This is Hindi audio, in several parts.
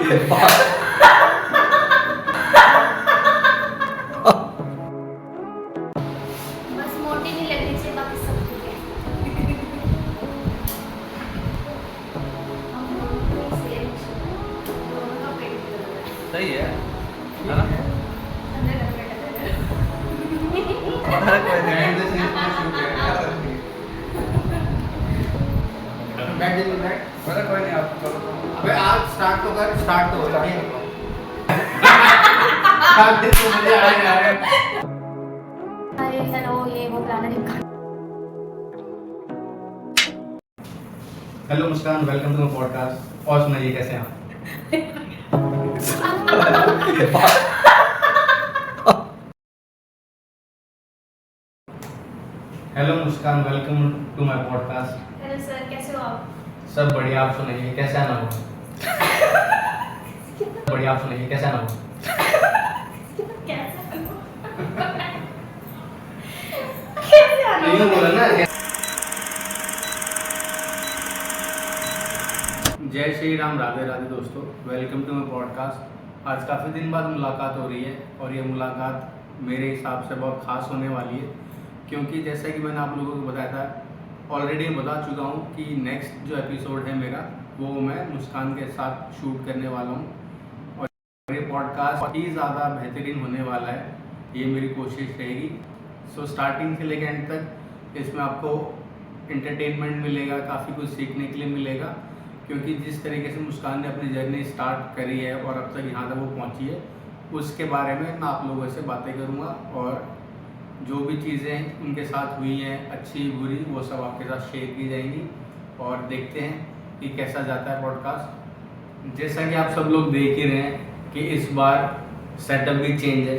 बस मोटी नहीं लगनी चाहिए, बाकी सब ठीक है। हम दोनों को सेम दोनों का पेट भी लग रहा है। सही है ना? अंदर का पेट लग रहा है। अरे कोई नहीं। अरे कोई नहीं, आप करो तो। अबे आज स्टार्ट तो कर, स्टार्ट तो हो मुझे आ रहे हैं। अरे हेलो, ये वो फलाना ढिमका। Hello Muskan, welcome to my podcast. और सुनाइए कैसे हैं आप? Hello Muskan, welcome to my podcast. Hello sir, कैसे हो आप? सब बढ़िया, आप सुनाइए कैसे आना हो? बढ़िया, आप सुनाइए कैसे आना हो? कैसे आना यूं बोला ना। जय श्री राम, राधे राधे दोस्तों, वेलकम टू माय पॉडकास्ट। आज काफ़ी दिन बाद मुलाकात हो रही है और ये मुलाकात मेरे हिसाब से बहुत ख़ास होने वाली है, क्योंकि जैसा कि मैंने आप लोगों को बताया था, ऑलरेडी बता चुका हूँ कि नेक्स्ट जो एपिसोड है मेरा, वो मैं मुस्कान के साथ शूट करने वाला हूँ और ये पॉडकास्ट बहुत ही ज़्यादा बेहतरीन होने वाला है, ये मेरी कोशिश रहेगी। सो स्टार्टिंग से लेकर एंड तक इसमें आपको एंटरटेनमेंट मिलेगा, काफ़ी कुछ सीखने के लिए मिलेगा, क्योंकि जिस तरीके से मुस्कान ने अपनी जर्नी स्टार्ट करी है और अब तक यहाँ तक वो पहुँची है, उसके बारे में मैं आप लोगों से बातें करूँगा और जो भी चीज़ें उनके साथ हुई हैं, अच्छी बुरी, वो सब आपके साथ शेयर की जाएंगी। और देखते हैं कि कैसा जाता है पॉडकास्ट। जैसा कि आप सब लोग देख ही रहे हैं कि इस बार सेटअप भी चेंज है।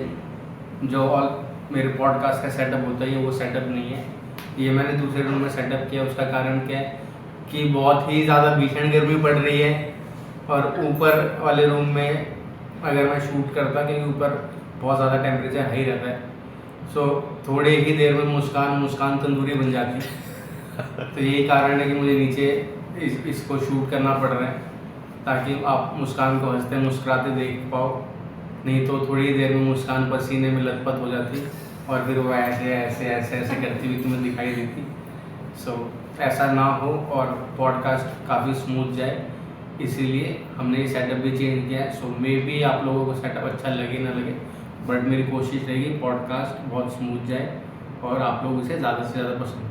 जो ऑल मेरे पॉडकास्ट का सेटअप होता है वो सेटअप नहीं है, ये मैंने दूसरे रूम में सेटअप किया। उसका कारण क्या है कि बहुत ही ज़्यादा भीषण गर्मी पड़ रही है और ऊपर वाले रूम में अगर मैं शूट करता, क्योंकि ऊपर बहुत ज़्यादा टेम्परेचर हाई रहता है, सो थोड़े ही देर में मुस्कान तंदूरी बन जाती है। तो यही कारण है कि मुझे नीचे इसको शूट करना पड़ रहा है, ताकि आप मुस्कान को हंसते मुस्कुराते देख पाओ। नहीं तो थोड़ी देर में मुस्कान पसीने में लथपथ हो जाती और फिर वो ऐसे ऐसे ऐसे ऐसे करती हुई तुम्हें दिखाई देती। सो ऐसा ना हो और पॉडकास्ट काफ़ी स्मूथ जाए, इसीलिए हमने ये सेटअप भी चेंज किया है। सो मे बी आप लोगों को सेटअप अच्छा लगे ना लगे, बट मेरी कोशिश रहेगी पॉडकास्ट बहुत स्मूथ जाए और आप लोग इसे ज़्यादा से ज़्यादा पसंद करें।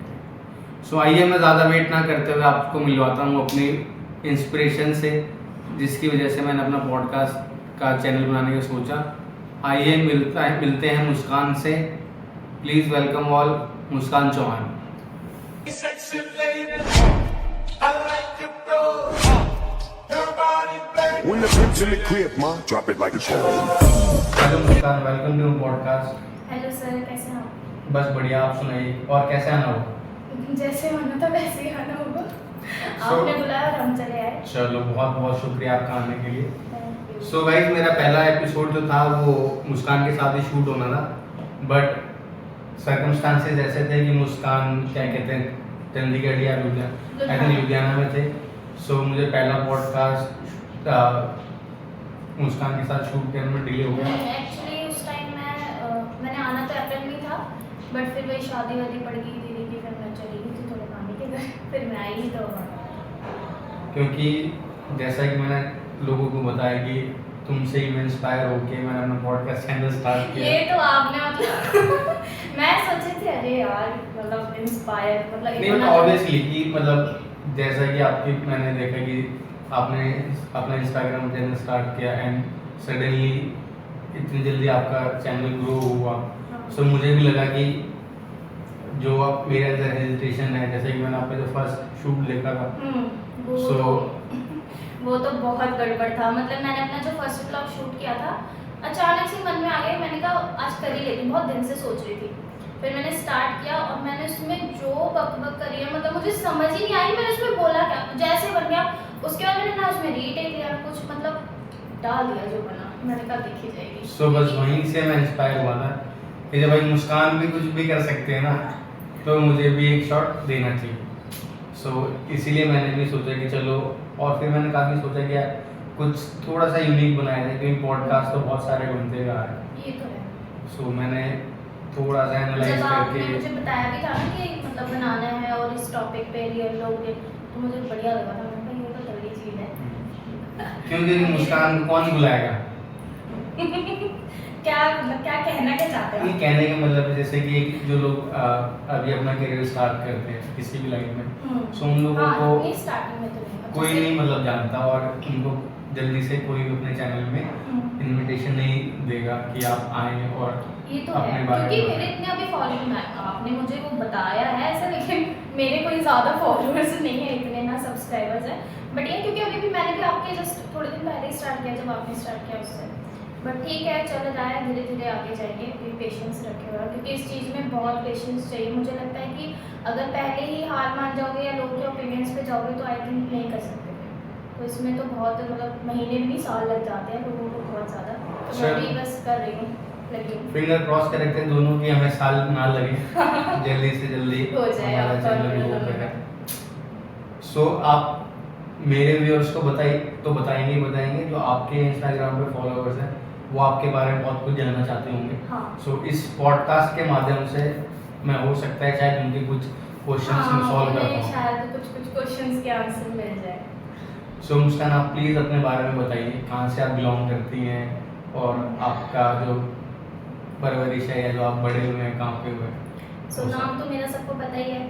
सो आइए, मैं ज़्यादा वेट ना करते हुए आपको मिलवाता हूँ अपनी इंस्पिरेशन से, जिसकी वजह से मैंने अपना पॉडकास्ट का चैनल बनाने का सोचा। आइए मिलते हैं मुस्कान से। Please welcome all Muskan Chauhan. When the pimp's in the crib, ma, drop it like it's home. Hello Muskan, welcome to podcast. Hello sir, कैसे हैं आप? बस बढ़िया, आप सुनाइए और कैसे आना हो? जैसे होना था वैसे ही आना होगा। आपने बुलाया और हम चले आए। चलो, बहुत बहुत शुक्रिया आपका आने के लिए। Thank you। सो गाइस, मेरा पहला एपिसोड जो था वो मुस्कान के साथ ही शूट होना था, बट सर्कमस्टांसेस ऐसे थे कि मुस्कान क्या कहते हैं, चंडीगढ़ या लुधियाना में थे। सो मुझे पहला पॉडकास्ट मुस्कान के साथ शूट करने में डिले हो गया। एक्चुअली उस टाइम मैंने आना तो अप्रैल में था, बट फिर वही शादी वादी पड़ गई दीदी की, फिर मैं चली गई थी थोड़े नानी के घर, फिर मैं आई तो क्योंकि जैसा कि मैंने लोगों को बताया कि तुमसे ही मैं इंस्पायर होके मैंने अपना पॉडकास्ट चैनल स्टार्ट किया। ये तो आपने मतलब मैं सोची थी अरे यार, मतलब इंस्पायर मतलब नहीं, मतलब ऑब्वियसली कि मतलब जैसा कि आपकी मैंने देखा कि आपने अपना इंस्टाग्राम चैनल स्टार्ट किया एंड सडनली इतनी जल्दी आपका चैनल ग्रो हुआ। सो मुझे भी लगा कि जो आप मेरे अंदर हेजिटेशन है, जैसे कि मैंने आपका जो फर्स्ट शूट देखा था, वो तो बहुत गड़बड़ था। मतलब मैंने अपना जो फर्स्ट व्लॉग शूट किया था, अचानक से मन में आ गया, मैंने कहा आज कर ही लेती, बहुत दिन से सोच रही थी। फिर मैंने स्टार्ट किया और मैंने उसमें जो बकबक करी है, मतलब मुझे समझ ही नहीं आई मैंने उसमें बोला क्या, जैसे बन गया। उसके बाद मैंने ना उसमें रीटेक लिया कुछ, मतलब डाल दिया जो बना, मैंने कहा देखी जाएगी। सो बस वहीं से मैं इंस्पायर हुआ था कि जब भाई मुस्कान भी कुछ भी कर सकते हैं ना, तो मुझे भी एक शॉट देना चाहिए। सो इसीलिए मैंने भी सोचा कि चलो, और फिर मैंने काफ़ी सोचा कि यार कुछ थोड़ा सा यूनिक बनाया था, क्योंकि पॉडकास्ट तो बहुत सारे बनते हुए आ रहे हैं। ये तो है। सो मैंने थोड़ा सा एनालाइज जब आपने करके मुझे बताया भी था ना कि मतलब बनाना है और इस टॉपिक पे रियल लोग तो मुझे बढ़िया लगा था। मैंने कहा ये तो तगड़ी चीज़ है। क्योंकि मुस्कान को कौन बुलाएगा? क्या मतलब क्या कहना क्या चाहते ये हैं? कहने का मतलब है जैसे कि जो लोग अभी अपना करियर स्टार्ट करते हैं किसी भी लाइन में, सो उन लोगों को अपनी स्टार्टिंग में तो नहीं कोई नहीं मतलब जानता, और उनको जल्दी से कोई भी अपने चैनल में इनविटेशन नहीं देगा कि आप आएं और ये तो है, अपने बारे क्योंकि में मेरे इतने अभी फॉलोअर आपने मुझे वो बताया है ऐसा, लेकिन मेरे कोई ज़्यादा फॉलोअर्स नहीं है, इतने ना सब्सक्राइबर्स हैं। बट ये क्योंकि अभी भी मैंने भी आपके जस्ट थोड़े दिन पहले ही स्टार्ट किया जब आपने स्टार्ट किया उससे। बट ठीक है, चल रहा है, धीरे धीरे आगे जाएंगे। भी पेशेंस रखे हुआ, क्योंकि इस चीज़ में बहुत पेशेंस चाहिए। मुझे लगता है कि अगर पहले ही हार मान जाओगे या लोग के ओपिनियंस पे जाओगे तो आई थिंक नहीं कर सकते। तो इसमें तो बहुत मतलब महीने भी नहीं, साल लग जाते हैं लोगों को बहुत ज़्यादा। तो मैं भी बस कर रही हूँ, लगी हूँ। फिंगर क्रॉस कर रखते हैं दोनों की, हमें साल ना लगे, जल्दी से जल्दी हो जाए हमारा आपका चैनल और ग्रो मेरा। करे। सो आप मेरे व्यूअर्स को बताएंगे जो आपके इंस्टाग्राम पे फॉलोअर्स हैं, वो आपके बारे में बहुत कुछ जानना चाहते होंगे। हाँ। सो इस पॉडकास्ट के माध्यम से मैं हो सकता है शायद उनके कुछ क्वेश्चंस में सॉल्व कर उन्हें पाऊँ। शायद कुछ क्वेश्चंस के आंसर मिल जाए। सो मुस्कान, आप प्लीज़ अपने बारे में बताइए, कहाँ से आप बिलोंग करती हैं और आपका जो परवरिश है या जो आप बड़े हुए हैं कहाँ पे हुए हैं? सो नाम तो मेरा सबको पता ही है,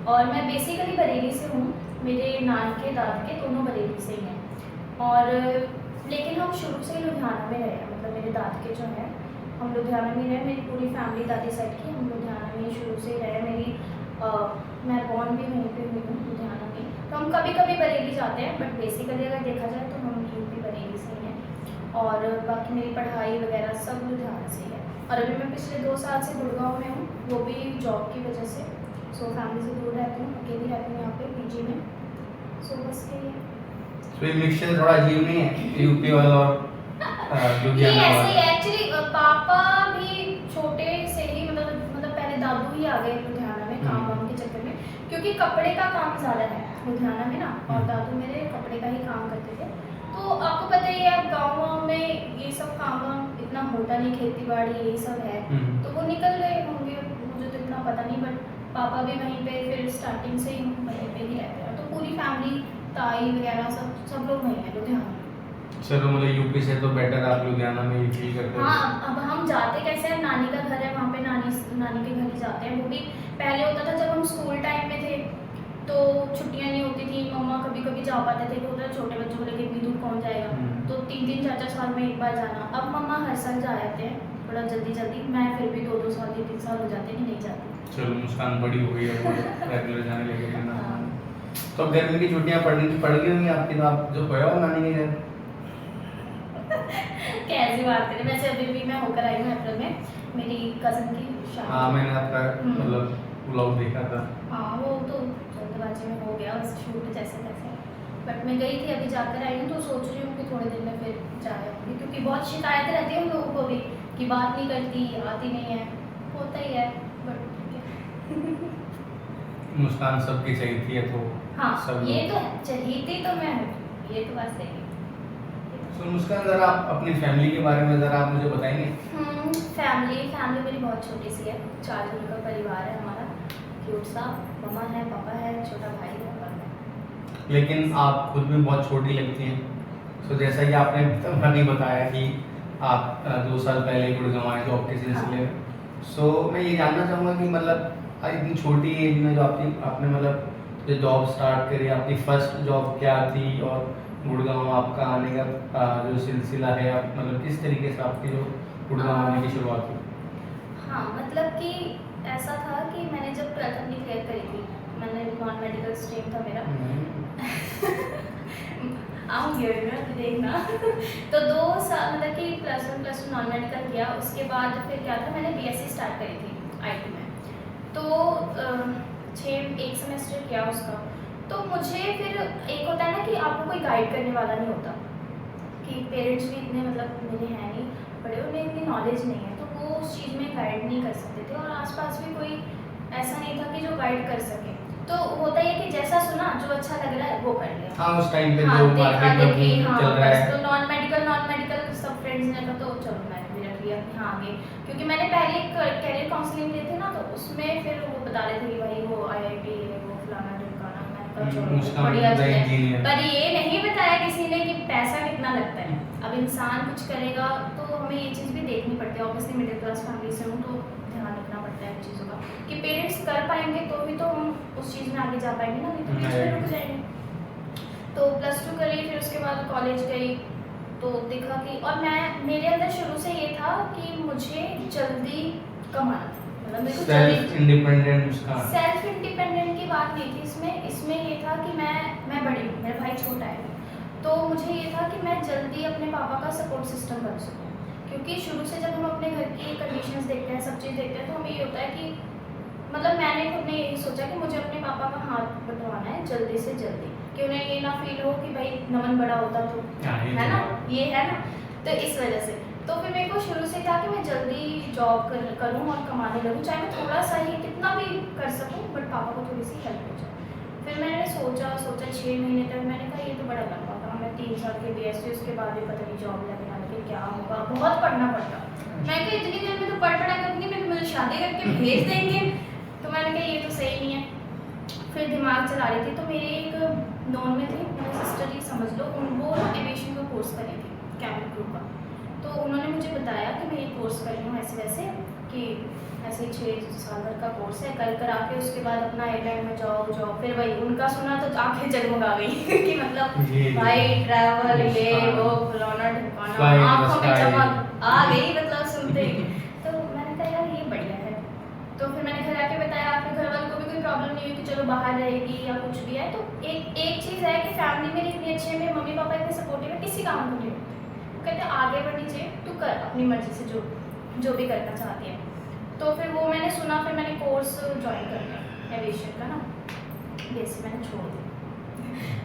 और मैं बेसिकली बरेली से हूँ। मेरे नान के दाद के दोनों बरेली से ही हैं, और लेकिन हम शुरू से ही लुधियाना में रहे हैं। मतलब मेरे दाद के जो हैं हम लुधियाना में रहे, मेरी पूरी फैमिली दादी साइड की हम लुधियाना में ही शुरू से ही रहे। मैं बॉर्न भी वहीं पे हुई हूँ लुधियाना में। तो हम कभी कभी बरेली जाते हैं, बट बेसिकली अगर देखा जाए तो हम यूपी बरेली से ही हैं। और बाकी मेरी पढ़ाई वगैरह सब लुधियाना से ही है। और अभी मैं पिछले 2 साल से गुड़गांव में हूँ, वो भी जॉब की वजह से। सो फैमिली से दूर रहती हूँ, अकेली रहती हूँ यहाँ पे पीजी में। सो बस यही है। तो ये मिक्सचर थोड़ा अजीब नहीं है, यूपी वाला और ये लुधियाना ऐसे ही वाला? एक्चुअली पापा भी छोटे से ही मतलब पहले दादू ही आ गए लुधियाना में काम वाम के चक्कर में, क्योंकि कपड़े का काम ज़्यादा है लुधियाना में ना, और दादू मेरे कपड़े का ही काम करते थे। तो आपको पता ही है गाँव में ये सब काम वाम इतना होता नहीं, खेती बाड़ी यही सब है। तो वो निकल गए होंगे, मुझे तो इतना पता नहीं, बट पापा भी वहीं पे फिर स्टार्टिंग से ही वहीं पे ही रहते हैं। तो पूरी फैमिली, ताई वगैरह सब लोग वहीं हैं लुधियाना में। चलो मतलब यूपी से तो बेटर आप लुधियाना में ही फील करते हो। हाँ, अब हम जाते कैसे हैं, नानी का घर है वहाँ पे, नानी के घर ही जाते हैं। वो भी पहले होता था जब हम स्कूल टाइम में थे तो छुट्टियाँ नहीं होती थी, मम्मा कभी कभी जा पाते थे, वो होता छोटे बच्चों को लेकर इतनी दूर कौन जाएगा। तो 3-3, 4-4 साल में एक बार जाना। अब मम्मा हर साल जा आते हैं थोड़ा जल्दी। मैं फिर भी 2-2 साल 3-3 साल हो जाते हैं कि नहीं जाती। चलो मुस्कान बड़ी हो गई है, वो रेगुलर जाने लगे हैं ना। हाँ। तो गर्मी की छुट्टियां पड़ गई होंगी आपकी, तो आप जो खोया हो नानी के घर? कैसी बात करें, वैसे अभी भी मैं होकर आई हूँ अप्रैल में, मेरी कज़न की शादी। हाँ, मैंने आपका मतलब व्लॉग देखा था। हाँ, वो तो जल्दबाजी में हो गया उस शूट जैसे तैसे। बट मैं गई थी, अभी जाकर आई हूँ, तो सोच रही हूँ कि थोड़े दिन में फिर जा आऊँगी, क्योंकि बहुत शिकायत रहती है उन लोगों को भी कि बात नहीं करती, आती नहीं है, होता ही है। बट मुस्कान सबकी चाहिए थी तो हाँ, सब ये लोग। तो है, चहीती तो मैं हूँ, ये तो बात सही है। तो मुस्कान, ज़रा आप अपनी फैमिली के बारे में ज़रा आप मुझे बताएंगे? फैमिली मेरी बहुत छोटी सी है, 4 जन का परिवार है हमारा, क्यूट सा। मम्मा है, पापा है, छोटा भाई है और मैं। लेकिन आप खुद भी बहुत छोटी लगती हैं। सो जैसा कि आपने अभी बताया कि आप 2 साल पहले गुड़गांव आए जॉब के सिलसिले में। सो मैं ये जानना चाहूँगा कि मतलब इतनी छोटी एज में जो आपने मतलब जो जॉब स्टार्ट करी, आपकी फर्स्ट जॉब क्या थी, और गुड़गांव आपका आने का जो सिलसिला है, आप मतलब किस तरीके से आपकी जो गुड़गांव आने की शुरुआत हुई? हाँ, मतलब कि ऐसा था कि मैंने जब 12th अपनी क्लियर करी थी, मैंने नॉन मेडिकल स्ट्रीम था मेरा। आऊँगी अभी मैं, तो देखना। तो 2 साल मतलब कि +1 +2 नॉन मेडिकल किया, उसके बाद फिर क्या था, मैंने बीएससी स्टार्ट करी थी IT में। तो 1 सेमेस्टर किया उसका। तो मुझे फिर एक होता है ना कि आपको कोई गाइड करने वाला नहीं होता, कि पेरेंट्स भी इतने मतलब मेरे हैं नहीं बड़े, उन्हें इतनी नॉलेज नहीं है, तो वो उस चीज़ में गाइड नहीं कर सकते थे, और आसपास भी कोई ऐसा नहीं था कि जो गाइड कर सके। तो होता ही है कि जैसा सुना जो अच्छा लग रहा है वो कर लिया। हाँ उस टाइम पे हाँ, जो देखा मार्केट में देखी, boom हाँ, चल रहा बस है। तो नॉन मेडिकल सब फ्रेंड्स ने कहा तो चलो मैंने भी रख लिया कि हाँ आगे, क्योंकि मैंने पहले कैरियर काउंसलिंग ली थी ना, तो उसमें फिर वो बता रहे थे कि भाई वो IIT है, वो फलाना ढिमकाना, मैंने कहा चलो मुस्कान बढ़िया चीज़ है। इंजीनियर। पर ये नहीं बताया किसी ने कि पैसा कितना लगता है। अब इंसान कुछ करेगा तो हमें ये चीज़ भी देखनी पड़ती है। ऑब्वियसली मिडिल क्लास फैमिली से हूँ तो ध्यान रखना पड़ता है इन चीज़ों का कि पेरेंट्स कर पाएंगे तो भी तो हम उस चीज़ में आगे जा पाएंगे ना, नहीं तो बीच में रुक जाएंगे। तो +2 करी, फिर उसके बाद कॉलेज गई तो देखा कि, और मैं मेरे अंदर शुरू से ये था कि मुझे जल्दी कमाना था, मतलब मेरे को सेल्फ इंडिपेंडेंट मुस्कान। सेल्फ इंडिपेंडेंट की बात नहीं थी इसमें ये था कि मैं बड़ी हूँ, मेरा भाई छोटा है, तो मुझे ये था कि मैं जल्दी अपने पापा का सपोर्ट सिस्टम बन सकूँ। क्योंकि शुरू से जब हम अपने घर की कंडीशंस देखते हैं, सब चीज़ देखते हैं, तो हमें ये होता है कि मतलब मैंने खुद ने यही सोचा कि मुझे अपने पापा का हाथ बंटवाना है जल्दी से जल्दी, कि उन्हें ये ना फील हो कि भाई नमन बड़ा होता तो है ना, ये है ना, तो इस वजह से तो फिर मेरे को शुरू से था कि मैं जल्दी जॉब करूँ और कमाने लगूँ, चाहे मैं थोड़ा सा ही कितना भी कर सकूँ, बट पापा को थोड़ी सी हेल्प हो जाए। फिर मैंने सोचा 6 महीने तक, मैंने कहा ये तो बड़ा लंबा था, मैं 3 साल के BSc, उसके बाद भी पता नहीं जॉब लगने वाली क्या होगा, बहुत पढ़ना पड़ता। मैं कहा इतनी देर में तो पढ़ करूँगी, मैं मुझे शादी करके भेज देंगे, तो मैंने कहा ये तो सही नहीं है। फिर दिमाग चला रही थी, तो मेरी एक नॉन में थी, मेरी सिस्टर ही समझ लो, वो एविएशन का कोर्स करी थी, कैबिन क्रू का। तो उन्होंने मुझे बताया कि मैं ये कोर्स कर रही हूँ ऐसे वैसे, कि ऐसे 6 साल भर का कोर्स है, कर आके उसके बाद अपना एयरलाइन में जाओ जॉब। फिर वही उनका सुना तो आंखें जगमगा गई कि मतलब भाई ट्रैवल ये वो फलाना ढिमकाना, आंखों में चमक आ गई मतलब सुनते ही। तो मैंने कहा यार ये बढ़िया है। तो फिर मैंने घर आके बताया, फिर घर वालों को भी कोई प्रॉब्लम नहीं हुई कि चलो बाहर रहेगी या कुछ भी है। तो एक चीज़ है कि फैमिली मेरी इतनी अच्छी है, मेरे मम्मी पापा इतने सपोर्टिव है, किसी काम को नहीं होते, वो कहते हैं आगे बढ़नी चाहिए, तू कर अपनी मर्जी से जो भी करना चाहती है। तो फिर वो मैंने सुना, फिर मैंने कोर्स ज्वाइन कर लिया एविएशन का ना। BSc मैंने छोड़ दी,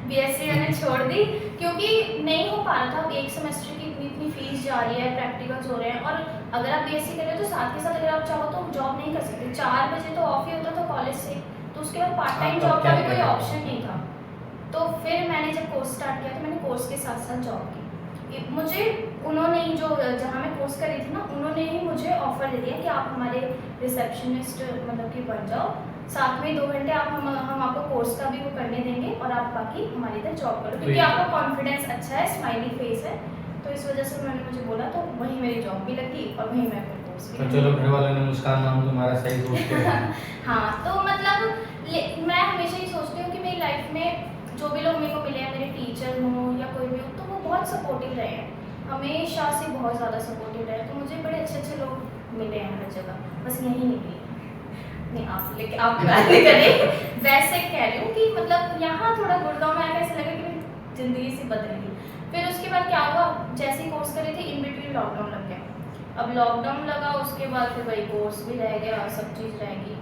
BSc मैंने छोड़ दी क्योंकि नहीं हो पा रहा था। अब एक सेमेस्टर की इतनी फीस जा रही है, प्रैक्टिकल्स हो रहे हैं, और अगर आप BSc कर रहे हो तो साथ के साथ अगर आप चाहो तो जॉब नहीं कर सकते। 4 बजे तो ऑफ ही होता था कॉलेज से, तो उसके बाद पार्ट टाइम जॉब का भी कोई ऑप्शन नहीं था। तो फिर मैंने जब कोर्स स्टार्ट किया तो मैंने कोर्स के साथ साथ जॉब की। मुझे उन्होंने ही जो जहाँ मैं कोर्स कर रही थी ना, उन्होंने ही मुझे ऑफर दे दिया कि आप हमारे रिसेप्शनिस्ट मतलब कि बन जाओ, साथ में 2 घंटे आप हम आपको कोर्स का भी वो करने देंगे और आप बाकी हमारे इधर जॉब करो, क्योंकि आपका कॉन्फिडेंस अच्छा है, स्माइली फेस है। तो इस वजह से उन्होंने मुझे बोला, तो वहीं मेरी जॉब भी लगी और वहीं मैं फिर कोर्स भी। तो चलो घर वालों ने मुस्कान नाम तुम्हारा सही सोचते हैं। हाँ, तो मतलब मैं हमेशा ही सोचती हूँ कि मेरी लाइफ में जो भी लोग मेरे को मिले हैं, मेरे टीचर हों या कोई भी हो, तो वो बहुत सपोर्टिव रहे हैं, हमेशा से बहुत ज़्यादा सपोर्टिव रहे। तो मुझे बड़े अच्छे लोग मिले हैं हर जगह, बस यही नहीं मिले नहीं आप, लेकिन आप बात नहीं करें, वैसे कह रही हूँ कि मतलब यहाँ थोड़ा गुड़गांव में आकर ऐसा लगा कि मेरी ज़िंदगी से बदल गई। फिर उसके बाद क्या हुआ, जैसे ही कोर्स करे थे इन बिटवीन लॉकडाउन लग गया। अब लॉकडाउन लगा, उसके बाद फिर वही कोर्स भी रह गया, सब चीज़ रह गई।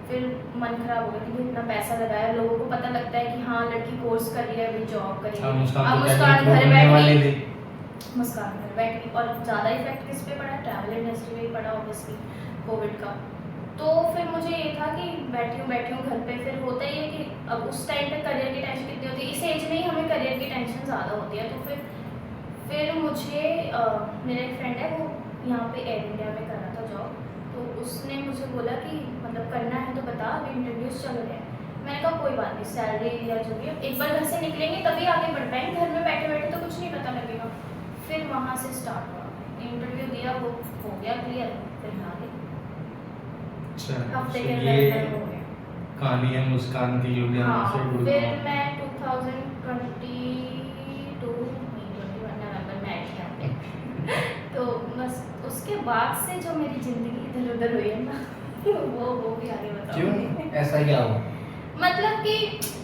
फिर मन खराब हो गया कि इतना पैसा लगाया, लोगों को पता लगता है कि हाँ लड़की कोर्स कर रही है, अभी जॉब कर रही है। अब मुस्कान घर बैठी, मुस्कान घर बैठी, और ज़्यादा इफेक्ट किस पे पड़ा, ट्रैवल इंडस्ट्री में ही पड़ा ऑब्वियसली कोविड का। तो फिर मुझे ये था कि बैठी हूँ घर पे। फिर होता ही है कि अब उस टाइम पे करियर की टेंशन कितनी होती है, इस एज में ही हमें करियर की टेंशन ज़्यादा होती है। तो फिर मुझे मेरा एक फ्रेंड है, वो यहाँ पे एयर इंडिया में कर रहा था जॉब, तो उसने मुझे बोला कि मतलब करना है तो बता, अभी इंटरव्यूज़ चल रहे हैं। मैंने कहा कोई बात नहीं, सैलरी या जो भी, एक बार घर से निकलेंगे तभी आगे बढ़ पाएंगे, घर में बैठे बैठे तो कुछ नहीं पता लगेगा। फिर वहाँ से स्टार्ट हुआ, इंटरव्यू दिया, वो हो गया क्लियर, फिर आ गई। हफ्ते के अंदर हो गया। कहानी है मुस्कान की लुधियाना से हाँ, गुड़गांव। फिर मैं 2022 नवंबर में आई थी यहाँ पे। तो बस उसके बाद से जो मेरी ज़िंदगी इधर उधर हुई है ना, वो भी आगे बताऊंगी। क्यों, ऐसा क्या हुआ? मतलब कि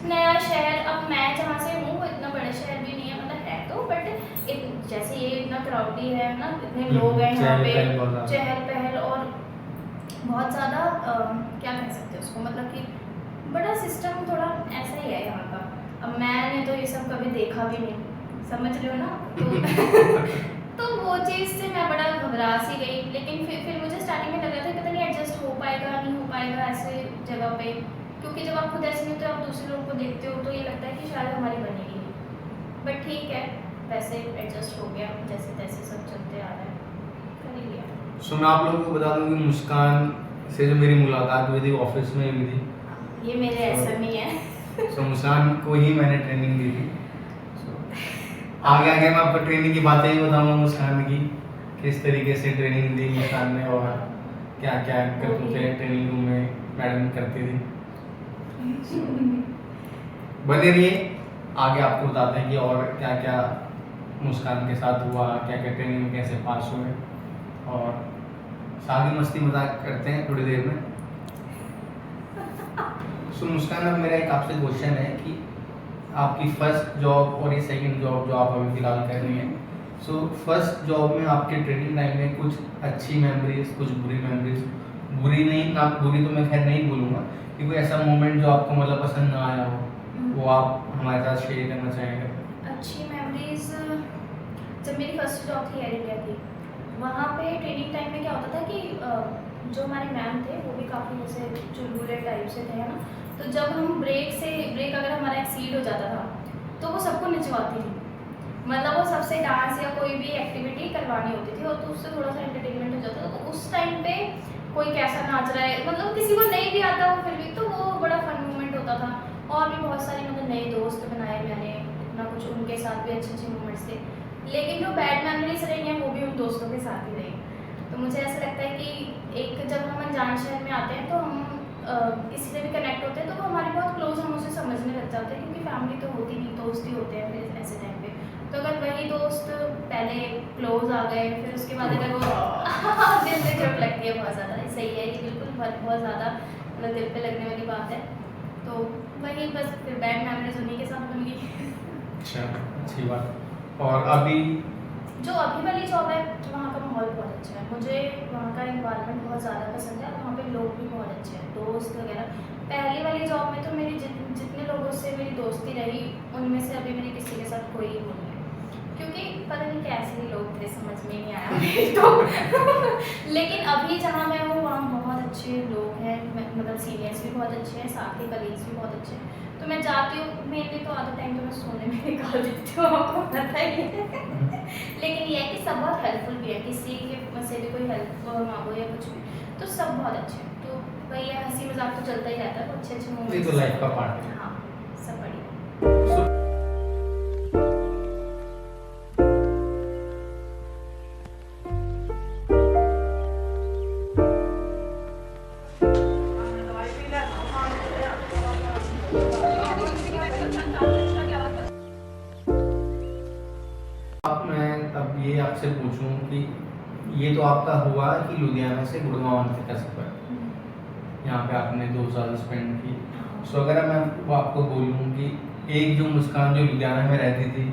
नया शहर, अब मैं जहाँ से हूँ वो इतना बड़ा शहर भी नहीं है, मतलब है तो, बट जैसे ये इतना क्राउडी है ना, इतने लोग हैं यहाँ पे, चहल पहल, और बहुत ज़्यादा क्या कह सकते हैं उसको, मतलब कि बड़ा सिस्टम थोड़ा ऐसा ही है यहाँ का। अब मैंने तो ये सब कभी देखा भी नहीं, समझ रहे हो ना, तो वो चीज़ से मैं बड़ा घबरा सी गई। लेकिन फिर मुझे स्टार्टिंग में लग रहा था पता नहीं एडजस्ट हो पाएगा नहीं हो पाएगा ऐसे जगह पे, क्योंकि जब आप खुद ऐसे नहीं होते, आप दूसरे लोगों को देखते हो तो ये लगता है कि शायद हमारी बनेगी नहीं। बट ठीक है, वैसे एडजस्ट हो गया, जैसे तैसे सब चलते आ रहा है, कर ही लिया। सो मैं आप लोगों को बता दूं कि मुस्कान से जो मेरी मुलाकात हुई थी ऑफिस में हुई थी। ये मेरे ऐसा नहीं है। सो मुस्कान को ही मैंने ट्रेनिंग दी थी। आगे आगे मैं आपको ट्रेनिंग की बातें ही बताऊंगा मुस्कान की, किस तरीके से ट्रेनिंग दी मुस्कान ने और क्या क्या करते थे ट्रेनिंग रूम में मैडम करती थी। बने रहिए, आगे आपको बताते हैं कि और क्या क्या मुस्कान के साथ हुआ, क्या क्या ट्रेनिंग में कैसे पास हुए, और सारी मस्ती मजाक करते हैं थोड़ी देर में। सो मुस्कान, अब मेरा एक आपसे क्वेश्चन है कि आपकी फर्स्ट जॉब और ये सेकंड जॉब जो आप अभी फिलहाल कर रही हैं, सो फर्स्ट जॉब में आपके ट्रेनिंग टाइम में कुछ अच्छी मेमोरीज, कुछ बुरी मेमोरीज, बुरी नहीं ना, बुरी तो मैं खैर नहीं बोलूँगा, कि कोई ऐसा मोमेंट जो आपको मतलब पसंद ना आया हो, वो आप हमारे साथ शेयर करना चाहेंगे? अच्छी मेमोरीज, जब मेरी फर्स्ट जॉब थी एयर इंडिया की, वहाँ पे ट्रेनिंग टाइम में क्या होता था कि जो हमारे मैम थे वो भी काफ़ी जैसे चुलबुले टाइप से थे, है ना। तो जब हम ब्रेक अगर हमारा एक्सीड हो जाता था तो वो सबको निचवाती थी, मतलब वो सबसे डांस या कोई भी एक्टिविटी करवानी होती थी, और तो उससे थोड़ा सा एंटरटेनमेंट हो जाता था। तो उस टाइम पे कोई कैसा नाच रहा है, मतलब किसी को नहीं भी आता वो फिर भी, तो वो बड़ा फन मोमेंट होता था। और भी बहुत सारे मतलब नए दोस्त बनाए मैंने, इतना कुछ, उनके साथ भी अच्छे अच्छे मोमेंट्स थे। लेकिन जो बैड मेमोरीज रही हैं वो भी उन दोस्तों के साथ ही रही। तो मुझे ऐसा लगता है कि एक जब हम अनजान शहर में आते हैं तो हम किसी से भी कनेक्ट होते हैं तो वो हमारे बहुत क्लोज, हम उसे समझने लग जाते हैं, क्योंकि फैमिली तो होती नहीं, दोस्त ही होते हैं फिर ऐसे टाइम पे। तो अगर वही दोस्त पहले क्लोज आ गए, फिर उसके बाद अगर वो दिल पे चोट लगती है बहुत ज़्यादा। सही है, ये बिल्कुल बहुत ज़्यादा मतलब दिल पे लगने वाली बात है। तो वही बस फिर बैड मेमोरीज उन्हीं के साथ बन गई। अच्छा, अच्छी बात। और अभी जो अभी वाली जॉब है वहाँ का माहौल बहुत अच्छा है, मुझे वहाँ का एनवायरनमेंट बहुत ज़्यादा पसंद है, और वहाँ पे लोग भी बहुत अच्छे हैं, दोस्त वगैरह। पहली वाली जॉब में तो मेरी जितने लोगों से मेरी दोस्ती रही, उनमें से अभी मेरे किसी के साथ कोई वो नहीं है, क्योंकि पता नहीं कैसे लोग थे, समझ में नहीं आया मुझे तो। लेकिन अभी जहाँ मैं हूँ वहाँ बहुत अच्छे लोग हैं, मतलब सीनियर्स भी बहुत अच्छे हैं, साथ ही कलीग्स भी बहुत अच्छे हैं। तो मैं जाती हूँ, मेनली तो आधा टाइम तो मैं सोने में निकाल देती हूँ, आपको पता ही है। लेकिन ये है कि सब बहुत हेल्पफुल भी है, किसी के से भी कोई हेल्प मांगो या कुछ भी, तो सब बहुत अच्छे हैं। तो वही है, हंसी मजाक तो चलता ही रहता है, तो अच्छे अच्छे ये मोमेंट्स तो लाइफ का पार्ट है। हाँ, सब बढ़िया। सो अब मैं अब ये आपसे पूछूं कि ये तो आपका हुआ कि लुधियाना से गुड़गांव आने का सफ़र, यहाँ पे आपने 2 साल स्पेंड की। सो अगर मैं वो आपको बोलूँ कि एक जो मुस्कान जो लुधियाना में रहती थी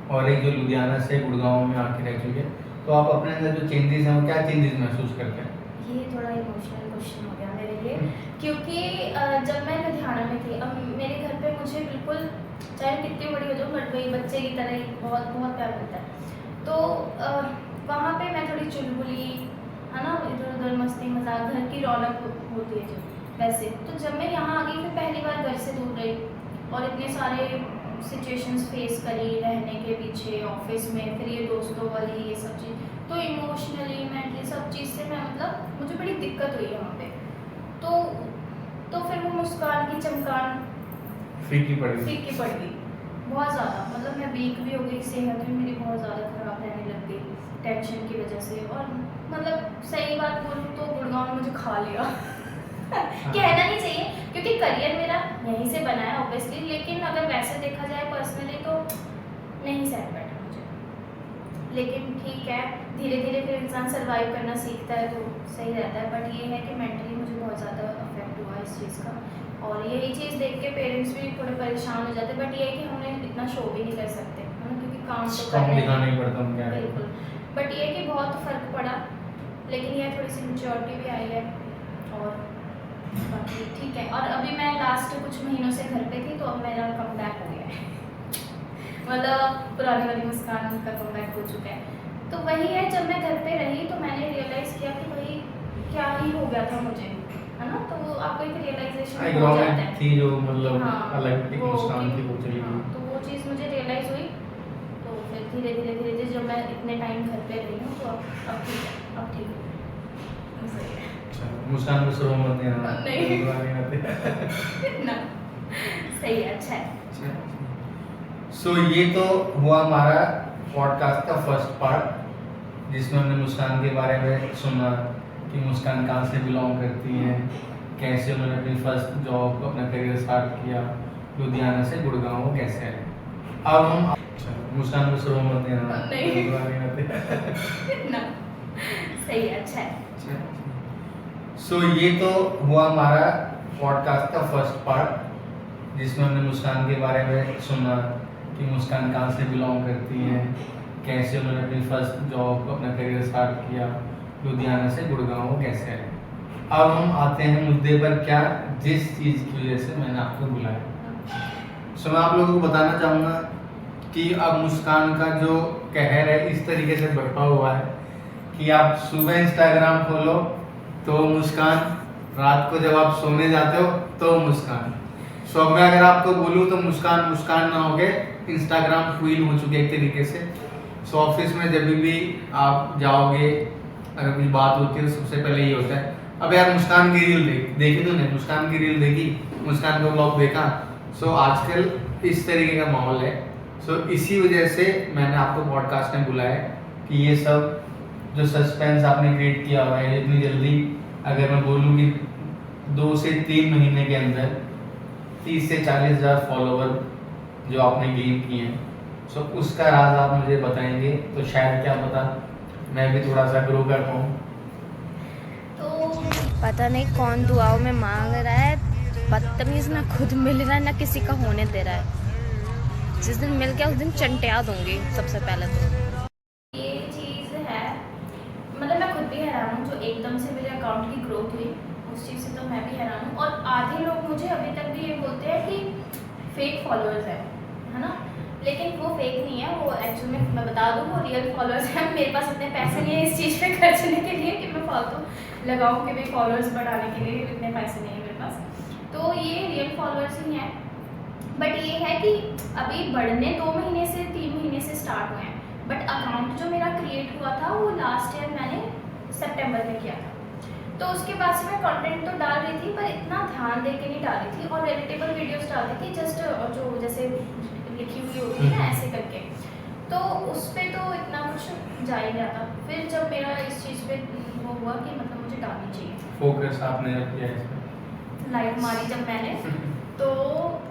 और एक जो लुधियाना से गुड़गांव में आके रह चुकी है, तो आप अपने अंदर जो चेंजेस हैं वो क्या चेंजेस महसूस करते हैं? ये थोड़ा इमोशनल क्वेश्चन हो गया मेरे लिए, क्योंकि जब मैं लुधियाना में थी, अब मेरे घर पे मुझे बिल्कुल, चाहे कितनी बड़ी हो जाऊँ, बट वही बच्चे की तरह ही बहुत बहुत प्यार मिलता है। तो वहाँ पे मैं थोड़ी चुलबुली, है ना, इधर उधर मस्ती मजाक, घर की रौनक होती है जो वैसे। तो जब मैं यहाँ आ गई, फिर पहली बार घर से दूर रही और इतने सारे सिचुएशंस फेस करी रहने के पीछे, ऑफिस में, फिर ये दोस्तों वाली ये सब चीज़, तो इमोशनली मेंटली सब चीज़ से मैं मतलब मुझे बड़ी दिक्कत हुई यहाँ पे। तो फिर वो मुस्कान की चमकान फीकी पड़ गई। फीकी पड़ गई बहुत ज़्यादा, मतलब मैं वीक भी हो गई, सेहत भी मेरी बहुत ज़्यादा ख़राब रहने लग गई टेंशन की वजह से। और मतलब सही बात बोलूँ तो गुड़गांव ने मुझे खा लिया। कहना नहीं चाहिए, क्योंकि करियर मेरा यहीं से बना है ऑब्वियसली, लेकिन अगर वैसे देखा जाए पर्सनली तो नहीं सेट बैठा मुझे। लेकिन ठीक है, धीरे धीरे फिर इंसान सर्वाइव करना सीखता है तो सही रहता है। बट ये है कि मेंटली मुझे बहुत ज़्यादा अफेक्ट हुआ इस चीज़ का, और यही चीज़ देख के पेरेंट्स भी थोड़े परेशान हो जाते हैं। बट ये है कि हम इतना शो भी नहीं कर सकते, है ना, क्योंकि काम तो कम करना दिखाना है। ही पड़ता उनके आगे। बिल्कुल, बट ये है कि बहुत फ़र्क पड़ा, लेकिन ये थोड़ी सी मेच्योरिटी भी आई है, और बाकी ठीक है। और अभी मैं लास्ट कुछ महीनों से घर पे थी, तो अब मेरा कम बैक हो गया है। मतलब पुरानी वाली मुस्कान का कम बैक हो चुका है। तो वही है, जब मैं घर पे रही तो मैंने रियलाइज़ किया कि भाई क्या ही हो गया था मुझे, है है ना, तो वो आपको एक रियलाइजेशन एक हो जाता है। रोमांटिक थी जो मतलब हाँ, अलग एक वो मुस्कान कि- थी, वो चली हाँ, गई। तो वो चीज़ मुझे रियलाइज़ हुई। तो फिर धीरे धीरे जब मैं इतने टाइम घर पे रही हूँ तो अब ठीक है, अब ठीक है, सही है। अच्छा, मुस्कान को शुरू मत देना। नहीं। बुरा आते। ना, सही है, अच्छा है। सो ये तो हुआ हमारा पॉडकास्ट का फर्स्ट पार्ट, जिसमें हमने मुस्कान के बारे में सुना कि मुस्कान कहाँ से बिलोंग करती हैं, कैसे उन्होंने अपनी फर्स्ट जॉब अपना करियर स्टार्ट किया, लुधियाना से गुड़गांव वो कैसे है। अब हम मुस्कान को शुरू मत देना। नहीं। बुरा आते। ना, सही है, अच्छा है। सो ये तो हुआ हमारा पॉडकास्ट का फर्स्ट पार्ट, जिसमें हमने मुस्कान के बारे में सुना कि मुस्कान कहाँ से बिलोंग करती हैं, कैसे उन्होंने अपनी फर्स्ट जॉब अपना करियर स्टार्ट किया, लुधियाना से गुड़गांव वो कैसे है। अब हम आते हैं मुद्दे पर, क्या जिस चीज़ की वजह से मैंने आपको बुलाया। सो मैं आप लोगों को बताना चाहूँगा कि अब मुस्कान का जो कहर है इस तरीके से बढ़ा हुआ है कि आप सुबह इंस्टाग्राम खोलो तो मुस्कान, रात को जब आप सोने जाते हो तो मुस्कान। सो अब मैं अगर आपको बोलूँ तो मुस्कान मुस्कान ना हो गए, इंस्टाग्राम क्वीन हो चुके एक तरीके से। सो ऑफिस में जब भी आप जाओगे, अगर कुछ बात होती है तो सबसे पहले ये होता है, अब यार मुस्कान की रील देखी तूने, मुस्कान की रील देखी, मुस्कान का ब्लॉग देखा। सो आजकल इस तरीके का माहौल है। सो इसी वजह से मैंने आपको पॉडकास्ट में बुलाया कि ये सब जो सस्पेंस आपने क्रिएट किया हुआ है, इतनी जल्दी अगर मैं बोलूँ कि 2 से 3 महीने के अंदर 30 से 40 हज़ार फॉलोवर जो आपने गेन किए हैं, सो उसका राज आप मुझे बताएंगे तो शायद क्या पता मैं भी थोड़ा सा ग्रो कर पाऊँ। तो पता नहीं कौन दुआओं में मांग रहा है, बदतमीज ना खुद मिल रहा है ना किसी का होने दे रहा है। जिस दिन मिल गया उस दिन चंटिया दूंगी सबसे पहले तो। ये चीज़ है, मतलब मैं खुद भी हैरान हूँ जो एकदम से मेरे अकाउंट की ग्रोथ हुई, उस चीज़ से तो मैं भी हैरान हूँ। और आधे लोग मुझे अभी तक भी ये बोलते हैं कि फेक फॉलोअर्स है ना, लेकिन वो फेक नहीं है, वो एक्चुअल में मैं बता दूँ वो रियल फॉलोअर्स हैं। मेरे पास इतने पैसे नहीं है इस चीज़ पे खर्चने के लिए कि मैं फालतू लगाऊँ कि भाई फॉलोअर्स बढ़ाने के लिए इतने पैसे नहीं है मेरे पास। तो ये रियल फॉलोअर्स ही हैं, बट ये है कि अभी बढ़ने 2 महीने से 3 महीने से स्टार्ट हुए हैं, बट अकाउंट जो मेरा क्रिएट हुआ था वो लास्ट ईयर मैंने सितंबर में किया था। तो उसके बाद से मैं कंटेंट तो डाल रही थी पर इतना ध्यान दे के नहीं डाल रही थी, और रिलेटेबल वीडियोस डालती थी, जस्ट जो जैसे लिखी हुई होती है ना ऐसे करके, तो उस पर तो इतना कुछ जा ही नहीं आता। फिर जब मेरा इस चीज़ पे वो हुआ कि मतलब मुझे डालनी चाहिए, फोकस आपने जब किया इसमें, लाइट मारी जब मैंने, तो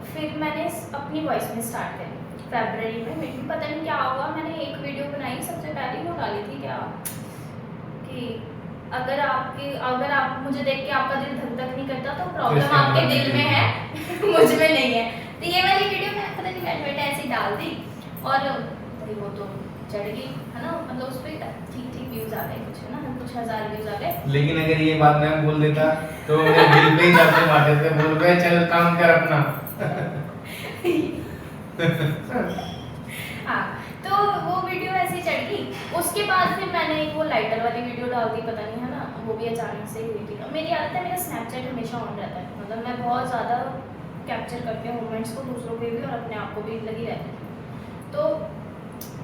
फिर मैंने अपनी वॉइस में स्टार्ट करी फरवरी में। मेरे को पता नहीं क्या हुआ, मैंने एक वीडियो बनाई, सबसे पहले वो डाली थी क्या कि अगर आप मुझे देख के आपका दिल धक धक नहीं करता तो प्रॉब्लम आपके दिल में है मुझ में नहीं है। तो ये वाली वीडियो मैं पता नहीं मैंने ऐसे ही डाल दी और भाई वो तो चढ़ गई है ना, मतलब उस पर ठीक व्यूज़ आ गए, कुछ है ना, कुछ हज़ार व्यूज़ आ गए। लेकिन अगर ये बात मैं बोल देता तो मेरे दिल पे ही जाते मारते थे, बोल रहे चल काम कर अपना। हाँ, तो वो वीडियो ऐसे ही चढ़ गई। उसके बाद फिर मैंने एक वो लाइटर वाली वीडियो डाल दी, पता नहीं है ना, वो भी अचानक से ही हुई थी। मेरी आदत है, मेरा स्नैपचैट हमेशा ऑन रहता है, मतलब मैं बहुत ज़्यादा कैप्चर करती हूँ मोमेंट्स को, दूसरों के भी और अपने आप को भी लगी रहती थी। तो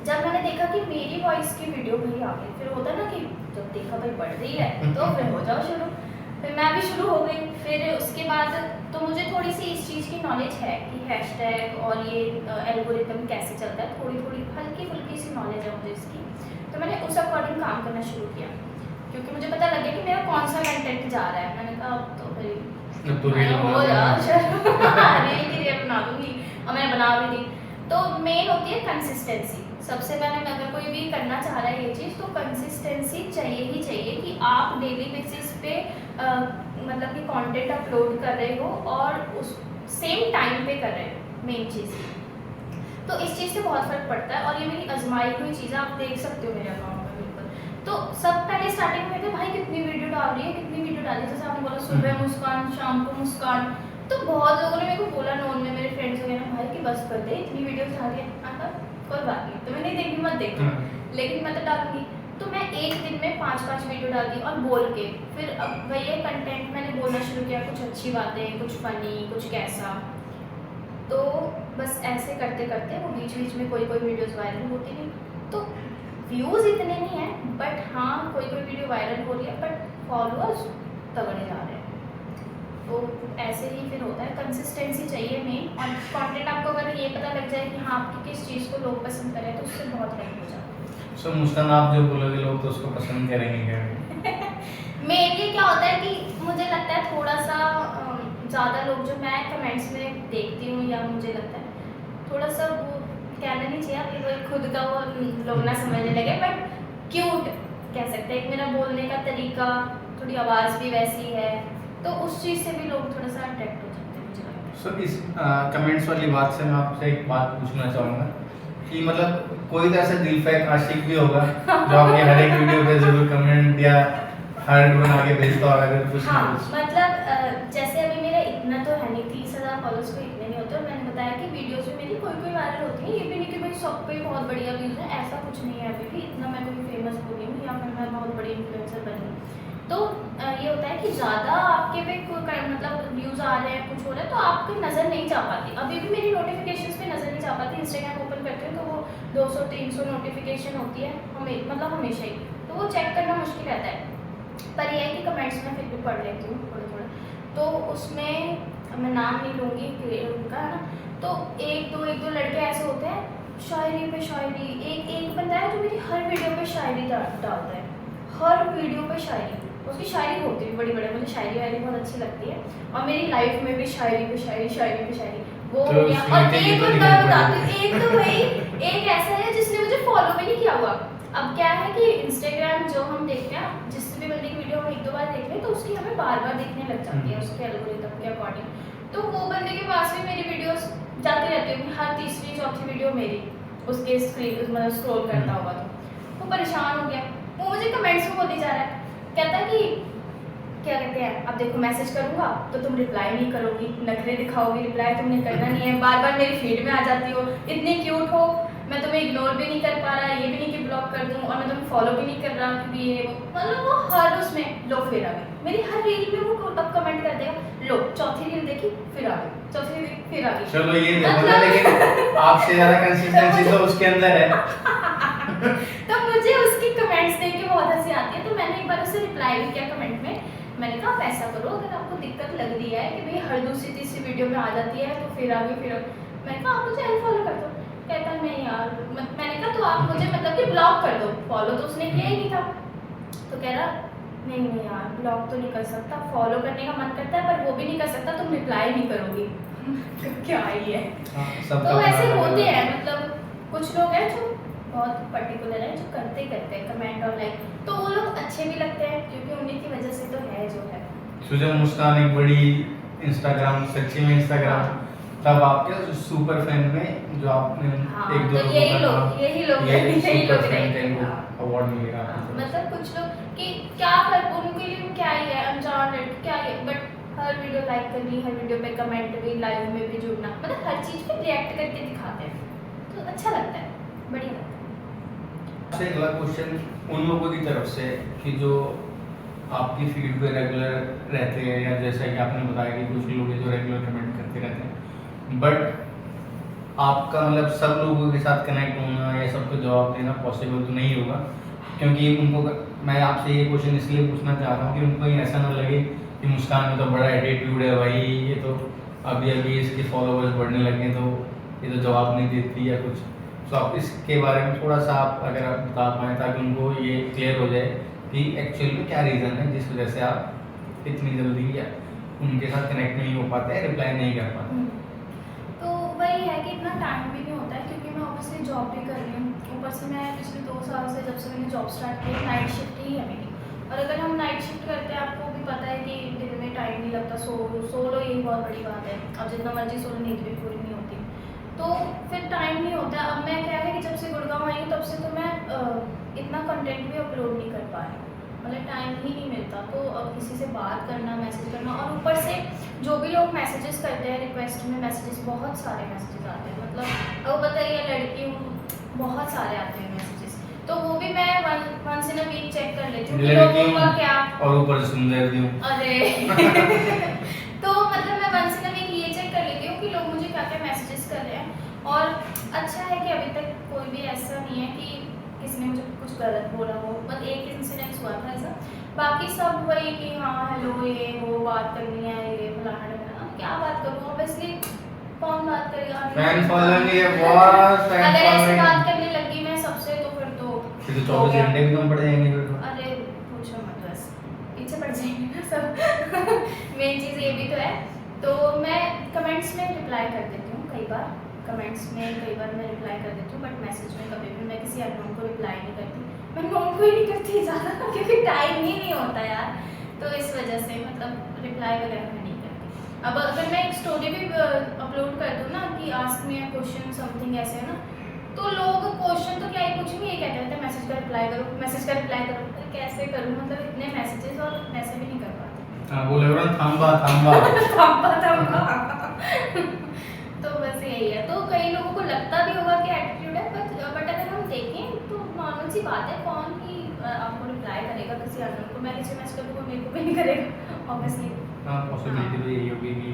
जब मैंने देखा कि मेरी वॉइस की वीडियो भाई आ गई, फिर होता है ना कि जब देखा भाई बढ़ रही है तो फिर हो जाओ शुरू। फिर मैं भी शुरू हो गई। फिर उसके बाद तो मुझे थोड़ी सी इस चीज़ की नॉलेज है कि हैशटैग और ये एल्गोरिथम कैसे चलता है, थोड़ी हल्की फुल्की सी नॉलेज है मुझे इसकी। तो मैंने उस अकॉर्डिंग काम करना शुरू किया, क्योंकि मुझे पता लग गया कि मेरा कौन सा कंटेंट जा रहा है। मैंने कहा अब तो भाई हो जा रील बना दूँगी, और मैंने बना भी दी। तो मेन होती है कंसिस्टेंसी। सबसे पहले अगर कोई भी करना चाह रहा है ये चीज़, तो कंसिस्टेंसी चाहिए ही चाहिए कि आप डेली बेसिस पे मतलब कि कंटेंट अपलोड कर रहे हो और उस सेम टाइम पे कर रहे हो, मेन चीज़। तो इस चीज़ से बहुत फ़र्क पड़ता है, और ये मेरी आजमाई हुई चीज़ है, आप देख सकते हो मेरे अकाउंट में बिल्कुल। तो सब पहले स्टार्टिंग में थे भाई कितनी वीडियो डाल रही है, कितनी वीडियो डाली, जैसे आपने बोला सुबह मुस्कान, शाम को मुस्कान। तो बहुत लोगों ने मेरे को बोला, नोन में मेरे फ्रेंड्स वगैरह, भाई कि बस कर दे, इतनी वीडियोस डाल रही है। कोई बात नहीं, तुम्हें नहीं देखनी मत देखो, लेकिन मैं तो डालूंगी। तो मैं एक दिन में 5-5 वीडियो डालती और बोल के, फिर अब वही है कंटेंट मैंने बोलना शुरू किया, कुछ अच्छी बातें, कुछ फनी, कुछ कैसा। तो बस ऐसे करते करते वो बीच बीच में कोई वीडियोस वायरल होती नहीं, तो व्यूज़ इतने नहीं हैं, बट हाँ कोई वीडियो वायरल हो रही है, बट फॉलोअर्स तगड़े जा रहे हैं। तो ऐसे ही फिर होता है, कंसिस्टेंसी चाहिए मेन, और कंटेंट आपको अगर ये पता लग जाए कि हाँ आपकी किस चीज़ को लोग पसंद करें, तो उससे बहुत हेल्प हो जाता है। सो मुस्कान, आप जो बोलोगे लोग तो उसको पसंद करेंगे क्या? मेनली क्या होता है कि मुझे लगता है थोड़ा सा ज़्यादा लोग जो मैं कमेंट्स में देखती हूँ, या मुझे लगता है थोड़ा सा वो कहना नहीं चाहिए अभी वो खुद का वो लोग ना समझने लगे, बट क्यूट कह सकते हैं। मेरा बोलने का तरीका, थोड़ी आवाज़ भी वैसी है, तो उस चीज़ से भी लोग थोड़ा सा अट्रैक्ट हो जाते हैं मुझे लगता है। सो इस कमेंट्स वाली बात से मैं आपसे एक बात पूछना चाहूँगा कि मतलब कोई तो ऐसा दिल फेंक आशिक भी होगा जो आपके हर एक वीडियो पे जरूर कमेंट या हार्ट बना के भेजता होगा अगर कुछ ना हाँ, कुछ। मतलब जैसे अभी मेरा इतना तो है नहीं, 30,000 फॉलोअर्स को इतने नहीं होते, और मैंने बताया कि वीडियोस में मेरी कोई वायरल होती है, ये भी नहीं कि भाई सब पे बहुत बढ़िया व्यूज़ है, ऐसा कुछ नहीं है अभी भी, इतना मैं कोई फेमस हो गई हूँ या फिर मैं बहुत बड़ी इन्फ्लुएंसर बनी हूँ। तो ये होता है कि ज़्यादा आपके पे मतलब व्यूज़ आ रहे हैं, कुछ हो रहा है, तो आपकी नज़र नहीं जा पाती। अभी भी मेरी नोटिफिकेशंस पे नज़र नहीं जा पाती, इंस्टाग्राम ओपन करते हैं तो वो 200-300 नोटिफिकेशन होती है मतलब हमेशा ही, तो वो चेक करना मुश्किल रहता है। पर यह है कि कमेंट्स में फिर भी पढ़ लेती हूँ थोड़ा, तो उसमें मैं नाम नहीं लूँगी उनका, है ना, तो एक दो लड़के ऐसे होते हैं शायरी पे शायरी, एक बंदा है जो मेरी हर वीडियो पे शायरी डालता है, हर वीडियो पे शायरी, उसकी शायरी होती है बड़ी, मुझे शायरी वायरी बहुत अच्छी लगती है, और मेरी लाइफ में भी शायरी पे शायरी वो तो हो गया। और सुनते ही एक तो और निकल मैं पड़े। बताती हूँ, एक तो भाई एक ऐसा है जिसने मुझे फॉलो भी नहीं किया हुआ। अब क्या है कि इंस्टाग्राम जो हम देखते हैं, जिस भी बंदे की वीडियो हम 1-2 बार देख लें तो उसकी हमें बार देखने लग जाती है उसके एल्गोरिथम के अकॉर्डिंग, तो वो बंदे के पास भी मेरी वीडियोस जाती रहती होगी, हर तीसरी चौथी वीडियो मेरी उसके स्क्रीन मतलब स्क्रॉल करता होगा, तो वो परेशान हो गया, वो मुझे कमेंट्स में बोली जा रहा है, कहता है कि क्या कहते हैं, अब देखो मैसेज करूँगा तो तुम रिप्लाई नहीं करोगी, नखरे दिखाओगी, रिप्लाई तुमने करना नहीं है, बार मेरी फीड में आ जाती हो, इतनी क्यूट हो, मैं तुम्हें इग्नोर भी नहीं कर पा रहा, ये भी नहीं कि ब्लॉक कर दूँ, और मैं तुम्हें फॉलो भी नहीं कर रहा क्योंकि ये वो, मतलब वो हर उसमें लो फिर आ गई, मेरी हर रील में वो तब कमेंट कर देगा, लो चौथी रील देखी फिर आ गई, चौथी रील फिर आ गई। चलो ये देखो, लेकिन आपसे ज़्यादा कंसिस्टेंसी तो उसके अंदर है। तो मुझे उसकी कमेंट्स देख के बहुत हंसी आती है, तो मैंने एक बार उसे रिप्लाई भी किया कमेंट में, मैंने कहा आप ऐसा करो, अगर आपको दिक्कत लग रही है कि भाई हर दूसरी तीसरी वीडियो में आ जाती है तो फिर आगे मैंने कहा आप मुझे अनफॉलो कर दो, कहता नहीं यार, मैंने कहा तो आप मुझे मतलब कि ब्लॉक कर दो, फॉलो तो उसने किया ही नहीं था, तो कह रहा नहीं यार ब्लॉक तो नहीं कर सकता, फॉलो करने का मन करता है पर वो भी नहीं कर सकता, तुम रिप्लाई नहीं करोगी। क्या ही है, तो ऐसे होते हैं, मतलब कुछ लोग हैं जो बहुत पर्टिकुलर है, जो करते हैं कमेंट और लाइक, तो वो लोग अच्छे भी लगते हैं क्योंकि उन्हीं की वजह से तो है जो है। सुजन मुस्कान एक बड़ी इंस्टाग्राम, सच्ची में इंस्टाग्राम, तब आपके सुपर फैन में जो आपने हाँ, एक दो तो यही लोग सुपर फैन रहते थे, हैं। इनको हाँ। अवार्ड मिलेगा। मतलब कुछ लोग कि क्या कर, उनके लिए क्या ही है, अनजान लड़के क्या ही है, बट हर वीडियो लाइक करनी, हर वीडियो पे कमेंट भी, लाइव में भी जुड़ना, मतलब हर चीज़ पे रिएक्ट करके दिखाते हैं, तो अच्छा लगता है, बढ़िया लगता है। से अगला क्वेश्चन उन लोगों की तरफ से कि जो आपकी फीड पे रेगुलर रहते हैं, या जैसा कि आपने बताया कि कुछ लोग हैं जो रेगुलर कमेंट करते रहते हैं, बट आपका मतलब सब लोगों के साथ कनेक्ट होना या सबको जवाब देना पॉसिबल तो नहीं होगा, क्योंकि उनको, मैं आपसे ये क्वेश्चन इसलिए पूछना चाह रहा हूँ कि उनको ऐसा ना लगे कि मुस्कान में तो बड़ा एटीट्यूड है भाई, ये तो अभी इसके फॉलोवर्स बढ़ने लगे तो ये तो जवाब नहीं देती या कुछ, तो आप इसके बारे में थोड़ा सा आप अगर आप बता पाएँ ताकि उनको ये क्लियर हो जाए कि एक्चुअल में क्या रीज़न है जिस वजह से आप इतनी जल्दी या उनके साथ कनेक्ट नहीं हो पाते, रिप्लाई नहीं कर पाते। तो वही है कि इतना टाइम भी नहीं होता है क्योंकि मैं ऑब्वियसली जॉब भी कर रही हूँ, ऊपर से मैं पिछले 2 साल से जब से मैंने जॉब स्टार्ट की नाइट शिफ्ट ही है मेरी, और अगर हम नाइट शिफ्ट करते हैं आपको भी पता है कि दिन में टाइम नहीं लगता, सो लो यही बहुत बड़ी बात है, अब जितना मर्जी सो लो नींद भी पूरी नहीं होती, तो फिर टाइम नहीं होता। अब मैं क्या है कि जब से गुड़गांव आई हूँ तब से तो मैं इतना कंटेंट भी अपलोड नहीं कर पा रही, मतलब टाइम ही नहीं मिलता, तो अब किसी से बात करना, मैसेज करना, और ऊपर से जो भी लोग मैसेजेस करते हैं रिक्वेस्ट में, मैसेजेस बहुत सारे मैसेजेस आते हैं, मतलब अब बताइए लड़की हूँ, बहुत सारे आते हैं मैसेजेस, तो वो भी मैं वंस इन अ कि लोगों का क्या। और ऊपर से सुंदर भी हूँ। अरे तो मतलब मैं वंस इन अ वीक ये चेक कर लेती हूँ कि लोग मुझे क्या क्या मैसेजेस कर रहे हैं। और अच्छा है कि अभी तक कोई भी ऐसा नहीं है कि किसी ने मुझे कुछ गलत बोला हो। बस एक इंसिडेंस हुआ था ऐसा, बाकी सब वही कि हाँ हेलो ये वो बात करनी है, ये फलाना ढिमकाना। क्या बात करूँ, ऑब्वियसली कौन बात करेगा। फैन फॉलोइंग है बहुत, फैन अगर ऐसे बात फॉलोइंग। करने लगी मैं सबसे तो फिर तो 24 घंटे भी कम पड़ जाएंगे फिर तो। अरे पूछो मत, बस पीछे पड़ जाएंगे ना सब। मेन चीज़ ये भी तो है। तो मैं कमेंट्स में रिप्लाई कर देती हूँ कई बार, कमेंट्स में कई बार मैं रिप्लाई कर देती हूँ, बट मैसेज में कभी भी मैं किसी अननोन को रिप्लाई नहीं करती। मैं नोन को ही नहीं करती ज़्यादा, क्योंकि टाइम ही नहीं होता यार। तो इस वजह से मतलब रिप्लाई वगैरह मैं नहीं करती। अब अगर मैं एक स्टोरी भी अपलोड कर दूँ ना कि ask me a question something ऐसे है ना, तो लोग क्वेश्चन तो क्या ही पूछेंगे, ये कहते रहते हैं मैसेज का रिप्लाई करो, मैसेज का रिप्लाई करो। तो कैसे करूँ, मतलब इतने मैसेजेस और वैसे भी नहीं कर पाती। हाँ बोले रहा थांबा थांबा। तो बस यही है। तो कई लोगों को लगता भी होगा कि एटीट्यूड है, बट अगर हम देखें तो नॉर्मल सी बात है। कौन ही आपको रिप्लाई करेगा किसी अननोन को। मैं किसी मैसेज करूँगा मेरे को भी नहीं करेगा ऑब्वियसली। हाँ पॉसिबिलिटी तो यही होगी कि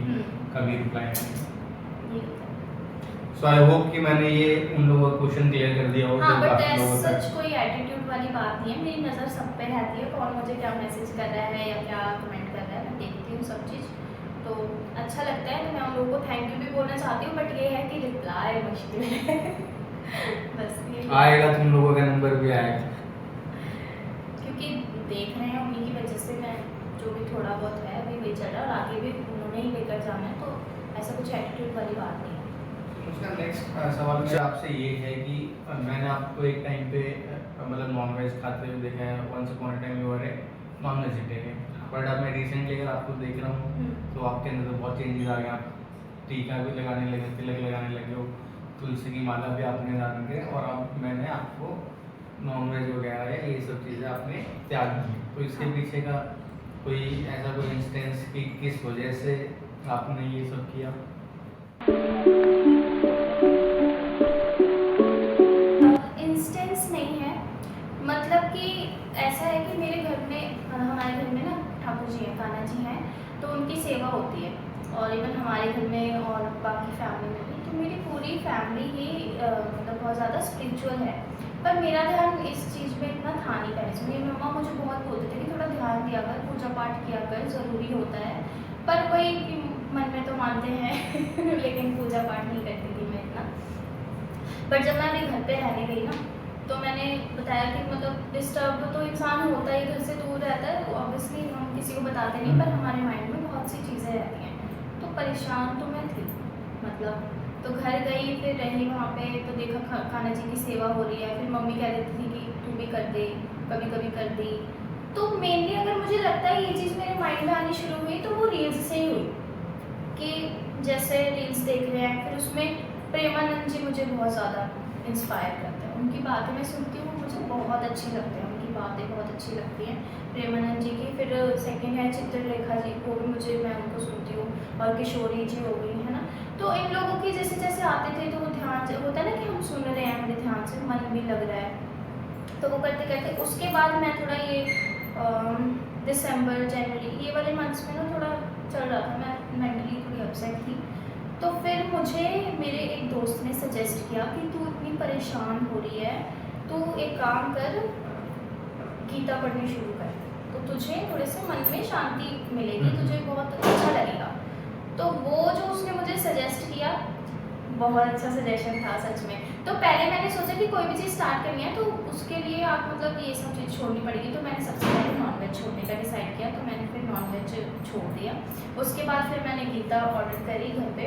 कभी रिप्लाई नहीं। ये होता है। सो आई होप कि मैंने ये उन लोगों का क्वेश्चन क्लियर कर दिया हो। हाँ तो बट काफी लोगों तक सच कोई एटीट्यूड वाली बात नहीं है। मेरी नज़र सब पे रहती है, कौन मुझे क्या मैसेज कर रहा है या क्या कमेंट कर रहा है, मैं देखती हूँ सब चीज़। तो अच्छा लगता है, तो मैं उन लोगों को थैंक यू भी बोलना चाहती हूँ, बट ये है कि रिप्लाई मुश्किल है। बस ये आएगा, तुम लोगों का नंबर भी आएगा। क्योंकि देख रहे हैं उन्हीं की वजह से मैं जो भी थोड़ा बहुत है अभी वही चल रहा है, और आगे भी उन्होंने ही लेकर जाना है। तो ऐसा कुछ एटीट्यूड वाली बात नहीं है। उसका नेक्स्ट सवाल मेरा आपसे ये है कि मैंने आपको एक टाइम पे मतलब नॉनवेज खाते हुए देखा है। Once upon a time you were a non vegetarian, but अब मैं रिसेंटली अगर आपको देख रहा हूँ तो आपके अंदर तो बहुत चेंजेस आ गए। आप टीका भी लगाने लगे, तिलक लगाने लगे हो, तुलसी की माला भी आपने डाल के, और अब मैंने आपको नॉनवेज वगैरह है ये सब चीज़ें आपने त्याग दी। तो इसके पीछे का कोई ऐसा कोई इंस्टेंस कि किस वजह से आपने ये सब किया? इंस्टेंस नहीं है, मतलब कि ऐसा है कि मेरे घर में हमारे घर में ना ठाकुर जी हैं, कान्हा जी हैं, तो उनकी सेवा होती है। और इवन हमारे घर में और बाकी फैमिली में भी, तो मेरी पूरी फैमिली ही मतलब बहुत ज़्यादा स्पिरिचुअल है। पर मेरा ध्यान इस चीज़ में इतना था नहीं पहले से। मेरी मम्मा मुझे बहुत बोलते थे कि थोड़ा ध्यान दिया कर, पूजा पाठ किया कर, ज़रूरी होता है। पर वही कि मन में तो मानते हैं लेकिन पूजा पाठ नहीं करती थी मैं इतना। बट जब मैं अपने घर पे रहने गई ना, तो मैंने बताया कि मतलब डिस्टर्ब तो इंसान होता ही, घर से दूर रहता है, ऑब्वियसली हम किसी को बताते नहीं, पर हमारे माइंड में बहुत सी चीज़ें रहती हैं। तो परेशान तो मैं थी मतलब। तो घर गई, फिर रही वहाँ पे, तो देखा कान्हा जी की सेवा हो रही है। फिर मम्मी कह देती थी कि तू भी कर दे, कभी कभी कर दी। तो मेनली अगर मुझे लगता है ये चीज़ मेरे माइंड में आनी शुरू हुई तो वो रील्स से ही हुई, कि जैसे रील्स देख रहे हैं, फिर उसमें प्रेमानंद जी मुझे बहुत ज़्यादा इंस्पायर करते हैं। उनकी बातें मैं सुनती हूँ, मुझे बहुत अच्छी लगती हैं, उनकी बातें बहुत अच्छी लगती हैं प्रेमानंद जी की। फिर सेकंड है चित्रलेखा जी, वो भी मुझे, मैं उनको सुनती हूँ। और किशोरी जी हो गई है ना। तो इन लोगों की जैसे जैसे आते थे तो वो ध्यान से होता है ना कि हम सुन रहे हैं, मेरे ध्यान से मन भी लग रहा है। तो वो करते करते उसके बाद मैं थोड़ा ये दिसंबर जनवरी ये वाले मंथ्स में ना थोड़ा चल रहा था, मैं मेंटली थोड़ी अपसेट थी। तो फिर मुझे मेरे एक दोस्त ने सजेस्ट किया कि तू इतनी परेशान हो रही है, तू एक काम कर, गीता पढ़नी शुरू कर, तो तुझे थोड़े से मन में शांति मिलेगी, तुझे बहुत अच्छा लगेगा। तो वो जो उसने मुझे सजेस्ट किया, बहुत अच्छा सजेशन था सच में। तो पहले मैंने सोचा कि कोई भी चीज़ स्टार्ट करनी है तो उसके लिए आप मतलब ये सब चीज़ छोड़नी पड़ेगी। तो मैंने सबसे पहले नॉनवेज छोड़ने का डिसाइड किया, तो मैंने फिर नॉनवेज छोड़ दिया। उसके बाद फिर मैंने गीता ऑर्डर करी घर पे,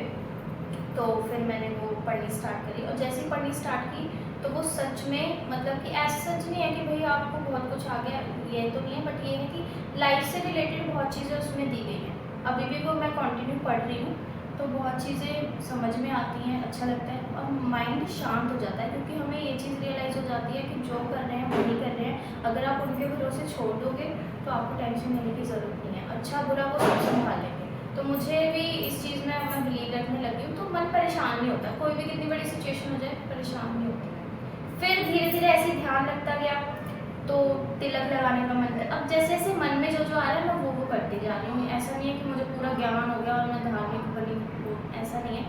तो फिर मैंने वो पढ़नी स्टार्ट करी। और जैसे ही पढ़नी स्टार्ट की तो वो सच में मतलब कि ऐसा सच नहीं है कि भाई आपको बहुत कुछ आ गया, ये तो नहीं है, बट ये है कि लाइफ से रिलेटेड बहुत चीज़ें उसमें दी गई हैं। अभी भी वो मैं कंटिन्यू पढ़ रही हूँ, तो बहुत चीज़ें समझ में आती हैं, अच्छा लगता है और माइंड शांत हो जाता है। क्योंकि हमें ये चीज़ रियलाइज़ हो जाती है कि जो कर रहे हैं वही कर रहे हैं। अगर आप उनके भरोसे छोड़ दोगे तो आपको टेंशन लेने की ज़रूरत नहीं है, अच्छा बुरा वो सब संभाल लेंगे। तो मुझे भी इस चीज़ में मैं बिलीव रखने लगी हूँ, तो मन परेशान नहीं होता। कोई भी कितनी बड़ी सिचुएशन हो जाए परेशान नहीं होती। फिर धीरे धीरे ऐसे ही ध्यान लगता गया, तो तिलक लगाने का मन कर, अब जैसे जैसे मन में जो आ रहा है मैं वो करती जा रही हूँ। ऐसा नहीं है कि मुझे पूरा ज्ञान हो गया और मैं धार्मिक बनी, वो ऐसा नहीं है।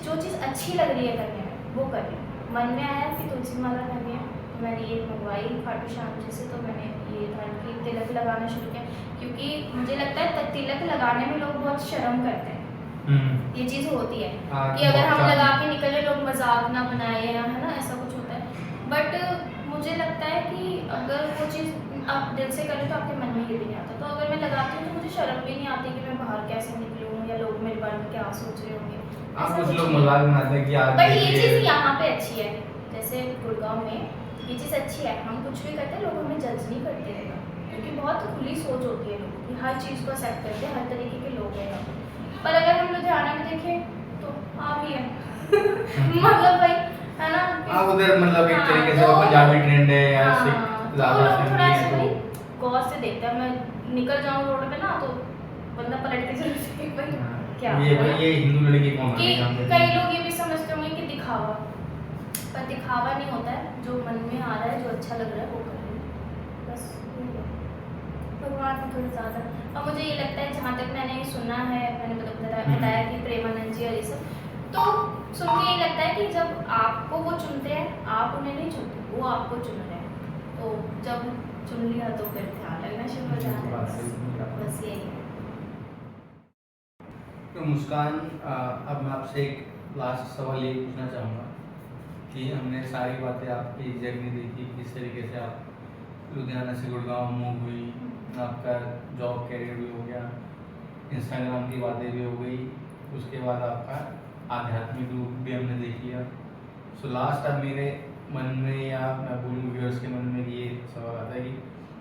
जो चीज़ अच्छी लग रही है करने में वो कर रही हूँ। मन में आया कि तुलसी माला करनी है, तो मैंने ये मंगवाई खाटू श्याम जी से, तो मैंने ये था कि तिलक लगाना शुरू किया, क्योंकि मुझे लगता है तिलक लगाने में लोग बहुत शर्म करते हैं। ये चीज़ होती है कि अगर हम लगा के निकले लोग मजाक ना बनाए, या है ना, ऐसा कुछ होता है। बट मुझे लगता है कि अगर वो चीज़ आप दिल से करें तो आपके मन में ये भी नहीं आता। तो अगर मैं लगाती हूँ तो मुझे शर्म भी नहीं आती कि मैं बाहर कैसे निकलूँ या लोग मेरे बारे में क्या सोच रहे होंगे। आप कुछ लोग मजाक बनाते हैं कि यार बट ये चीज़ यहाँ पे अच्छी है, जैसे गुड़गांव में ये चीज़ अच्छी है, हम कुछ भी करते हैं लोग हमें जज नहीं करते रहेगा, क्योंकि बहुत खुली सोच होती है लोगों की, हर चीज़ को एक्सेप्ट करते हैं, हर तरीके के लोग हैं। पर अगर हम लुधियाना में देखें तो आप ही है मतलब भाई, है ना, आप उधर मतलब एक हाँ, तरीके से तो पंजाबी ट्रेंड है या हाँ, सिख तो ज़्यादा लोग थोड़ा फैमिली ऐसे है भाई तो गौर से देखते हैं। मैं निकल जाऊँ रोड पे ना तो बंदा पलट के चलते भाई क्या ये हिंदू लड़की कौन कि है? कई लोग ये भी समझते होंगे कि दिखावा, पर दिखावा नहीं होता है, जो मन में आ रहा है, जो अच्छा लग रहा है वो करें, बस यही है। भगवान में थोड़ा ज़्यादा, और मुझे ये लगता है जहाँ तक मैंने सुना है, मैंने बताया कि प्रेमानंद जी और ये सब, तो सुन के ये लगता है कि जब आपको वो चुनते हैं, आप उन्हें नहीं चुनते, वो आपको चुन रहे हैं, तो जब चुन लिया तो फिर ध्यान लगना शुरू हो जाता है, बस यही है। तो मुस्कान, अब मैं आपसे एक लास्ट सवाल ये पूछना चाहूँगा कि हमने सारी बातें आपकी जर्नी देखी, किस तरीके से आप लुधियाना से गुड़गांव मूव हुई, आपका जॉब कैरियर भी हो गया, इंस्टाग्राम की बातें भी हो गई, उसके बाद आपका आध्यात्मिक रूप भी हमने देख लिया। सो लास्ट अब मेरे मन में, या मैं बोलूँ व्यूअर्स के मन में ये सवाल आता है कि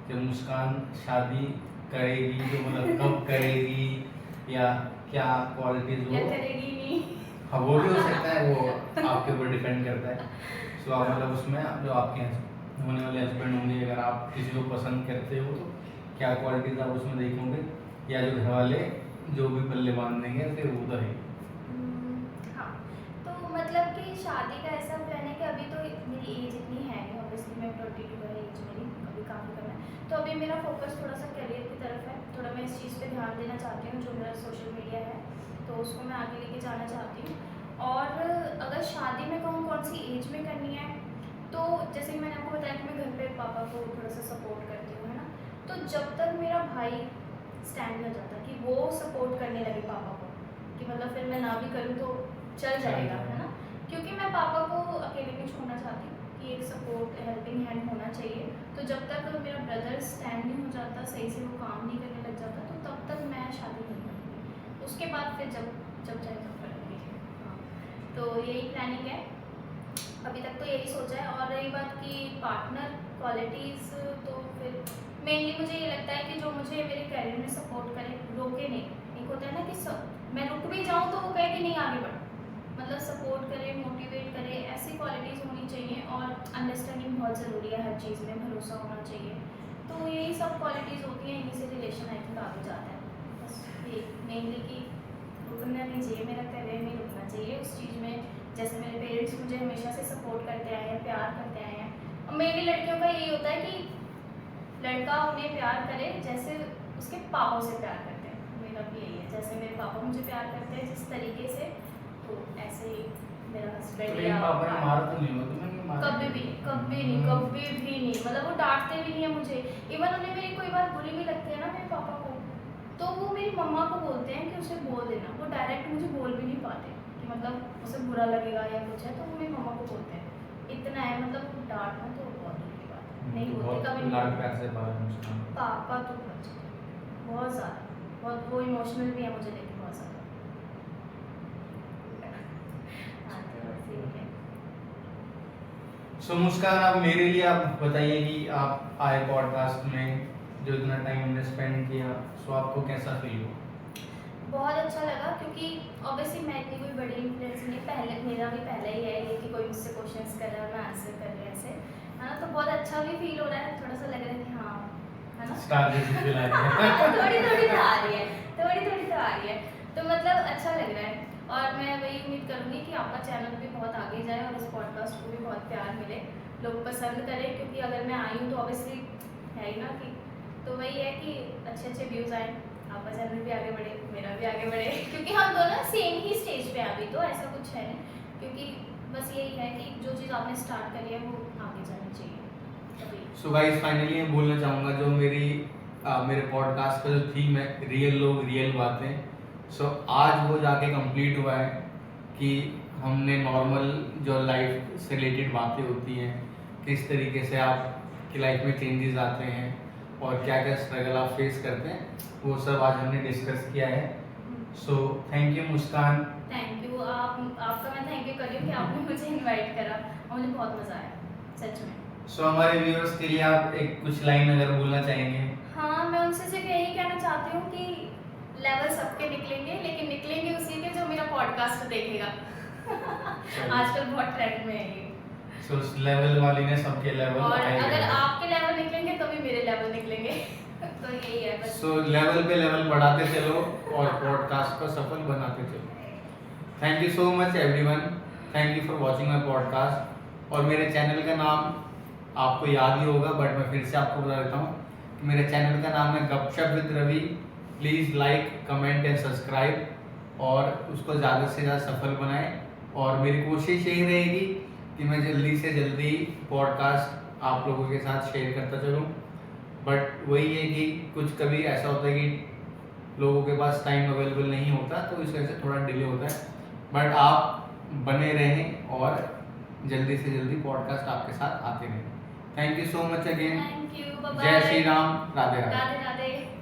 जब मुस्कान शादी करेगी तो मतलब कब करेगी, या क्या क्वालिटीज या हो? करेगी नहीं, हाँ वो भी हो सकता है, वो आपके ऊपर डिपेंड करता है। सो आप मतलब उसमें जो आपके होने वाले हस्बैंड होंगे, अगर आप किसी को पसंद करते हो तो क्या क्वालिटीज आप उसमें देखोगे, या जो घर वाले जो भी पल्ले बांध देंगे फिर वो तो है। हाँ, तो मतलब कि शादी का ऐसा प्लान है कि अभी तो मेरी एज इतनी है नहीं, ऑब्वियसली मैं 22 है एज मेरी, अभी काफ़ी कम है, तो अभी मेरा फोकस थोड़ा सा करियर की तरफ है, थोड़ा मैं इस चीज़ पे ध्यान देना चाहती हूँ, जो मेरा सोशल मीडिया है तो उसको मैं आगे लेके जाना चाहती हूँ। और अगर शादी में कहूँ कौन सी एज में करनी है, तो जैसे कि मैंने आपको बताया कि मैं घर पे पापा को थोड़ा सा सपोर्ट करती हूँ, है ना, तो जब तक मेरा भाई स्टैंड हो जाता कि वो सपोर्ट करने लगे पापा को, कि मतलब फिर मैं ना भी करूँ तो चल जाएगा, है ना, क्योंकि मैं पापा को अकेले नहीं छोड़ना चाहती कि एक सपोर्ट हेल्पिंग हैंड होना चाहिए। तो जब तक मेरा ब्रदर स्टैंड नहीं हो जाता, सही से वो काम नहीं करने लग जाता, तो तब तक मैं शादी नहीं करूँगी। उसके बाद फिर जब चाहे तब करूँगी। हाँ, तो यही प्लानिंग है, अभी तक तो यही सोचा है। और रही बात की पार्टनर क्वालिटीज़, तो फिर मेनली मुझे ये लगता है कि जो मुझे मेरे करियर में सपोर्ट करे, रोके नहीं। एक होता है ना कि मैं रुक भी जाऊँ तो वो कहे कि नहीं आगे बढ़, मतलब सपोर्ट करे, मोटिवेट करे, ऐसी क्वालिटीज़ होनी चाहिए। और अंडरस्टैंडिंग बहुत ज़रूरी है, हर चीज़ में भरोसा होना चाहिए। तो यही सब क्वालिटीज़ होती हैं, इन्हीं से रिलेशन आई थिंक आगे जाता है। बस ये मेनली कि रुकना नहीं चाहिए, मेरा करियर नहीं रुकना चाहिए उस चीज़ में। जैसे मेरे पेरेंट्स मुझे हमेशा से सपोर्ट करते आए हैं, प्यार करते आए हैं, और मेरी लड़कियों का यही होता है कि लड़का उन्हें प्यार करे जैसे उसके पापों से प्यार करते हैं। मेरा भी यही है, जैसे मेरे पापा मुझे प्यार करते हैं जिस तरीके से, तो ऐसे ही मेरा हस्बैंड या पापा ने मारा तो नहीं होता? कभी भी नहीं, कभी भी नहीं, मतलब वो डांटते भी नहीं है मुझे। इवन उन्हें मेरी कोई बात बुरी भी लगती है ना मेरे पापा को, तो वो मेरी मम्मा को बोलते हैं कि उसे बोल देना। वो डायरेक्ट मुझे बोल भी नहीं पाते कि मतलब उसे बुरा लगेगा या कुछ है, तो वो मेरी मम्मा को बोलते हैं। इतना है, मतलब डांटना तो बहुत दूर की बात है, नहीं बोलते कभी लाड नहीं। प्यार से पाला मुस्कान। पापा तो बहुत ज़्यादा, बहुत वो इमोशनल भी है मुझे लेके बहुत ज़्यादा। हाँ, तो बस यही है। सो मुस्कान, आप मेरे लिए आप बताइए कि आप आए पॉडकास्ट में, जो इतना टाइम हमने स्पेंड किया, सो आपको कैसा फील हुआ? बहुत अच्छा लगा, क्योंकि ऑब्वियसली मैं इतनी कोई बड़ी इन्फ्लुएंस नहीं, पहले मेरा भी पहले ही है ये कि कोई मुझसे क्वेश्चंस कर रहा है, मैं आंसर कर रही ऐसे, है ना, तो बहुत अच्छा भी फील हो रहा है, थोड़ा सा लग रहा है कि हाँ, है ना, स्टार जैसी फील आ रही है। थोड़ी तो आ रही है, थोड़ी तो आ रही है, तो मतलब अच्छा लग रहा है। और मैं वही उम्मीद करूँगी कि आपका चैनल भी बहुत आगे जाए और इस पॉडकास्ट को भी बहुत प्यार मिले। लोग पसंद करें, क्योंकि अगर मैं आई हूँ तो ऑब्वियसली है ही ना कि, तो वही है कि अच्छे अच्छे व्यूज़ आए, आपका चैनल भी आगे बढ़े, मेरा भी आगे बढ़े, क्योंकि हम दोनों सेम ही स्टेज पे हैं अभी, तो ऐसा कुछ है नहीं, क्योंकि बस यही है कि जो चीज़ आपने स्टार्ट करी है वो आगे जानी चाहिए अभी। सो गाइस फाइनली मैं बोलना चाहूँगा जो मेरे पॉडकास्ट का जो थीम है रियल लोग रियल बातें, सो आज वो जाके कंप्लीट हुआ है कि हमने नॉर्मल जो लाइफ से रिलेटेड बातें होती हैं, किस तरीके से आपकी लाइफ में चेंजेस आते हैं और क्या क्या स्ट्रगल आप फेस करते हैं, वो सब आज हमने डिस्कस किया है। So thank you Muskan. Thank you, आपका मैं थैंक यू कर रही हूँ कि आपने मुझे इनवाइट करा और मुझे बहुत मज़ा आया सच में। सो हमारे व्यूअर्स के लिए आप एक कुछ लाइन अगर बोलना चाहेंगे? हाँ, मैं उनसे सिर्फ यही कहना चाहती हूँ कि लेवल सबके निकलेंगे, लेकिन निकलेंगे उसी के जो मेरा पॉडकास्ट देखेगा। आजकल बहुत ट्रेंड में है ये। सो लेवल वाली ने सबके लेवल और आए अगर हैं। आपके लेवल निकलेंगे तो भी मेरे लेवल निकलेंगे। तो यही है बस। सो लेवल पे लेवल बढ़ाते चलो और पॉडकास्ट को सफल बनाते चलो। Thank you so much everyone, thank you for watching my podcast. और मेरे चैनल का नाम आपको याद ही होगा, बट मैं फिर से आपको बता देता हूँ कि मेरे चैनल का नाम है गपशप with Ravi. Please like comment and subscribe और उसको ज़्यादा से ज़्यादा सफल बनाएं। और मेरी कोशिश यही रहेगी कि मैं जल्दी से जल्दी पॉडकास्ट आप लोगों के साथ शेयर करता चलूँ, बट वही है कि कुछ कभी ऐसा होता है कि लोगों के पास टाइम अवेलेबल नहीं होता, तो इस वजह से थोड़ा डिले होता है। बट आप बने रहें और जल्दी से जल्दी पॉडकास्ट आपके साथ आते रहें। Thank you so much again. Thank you, bye जय श्री राम, राधे राधे। राधे राधे।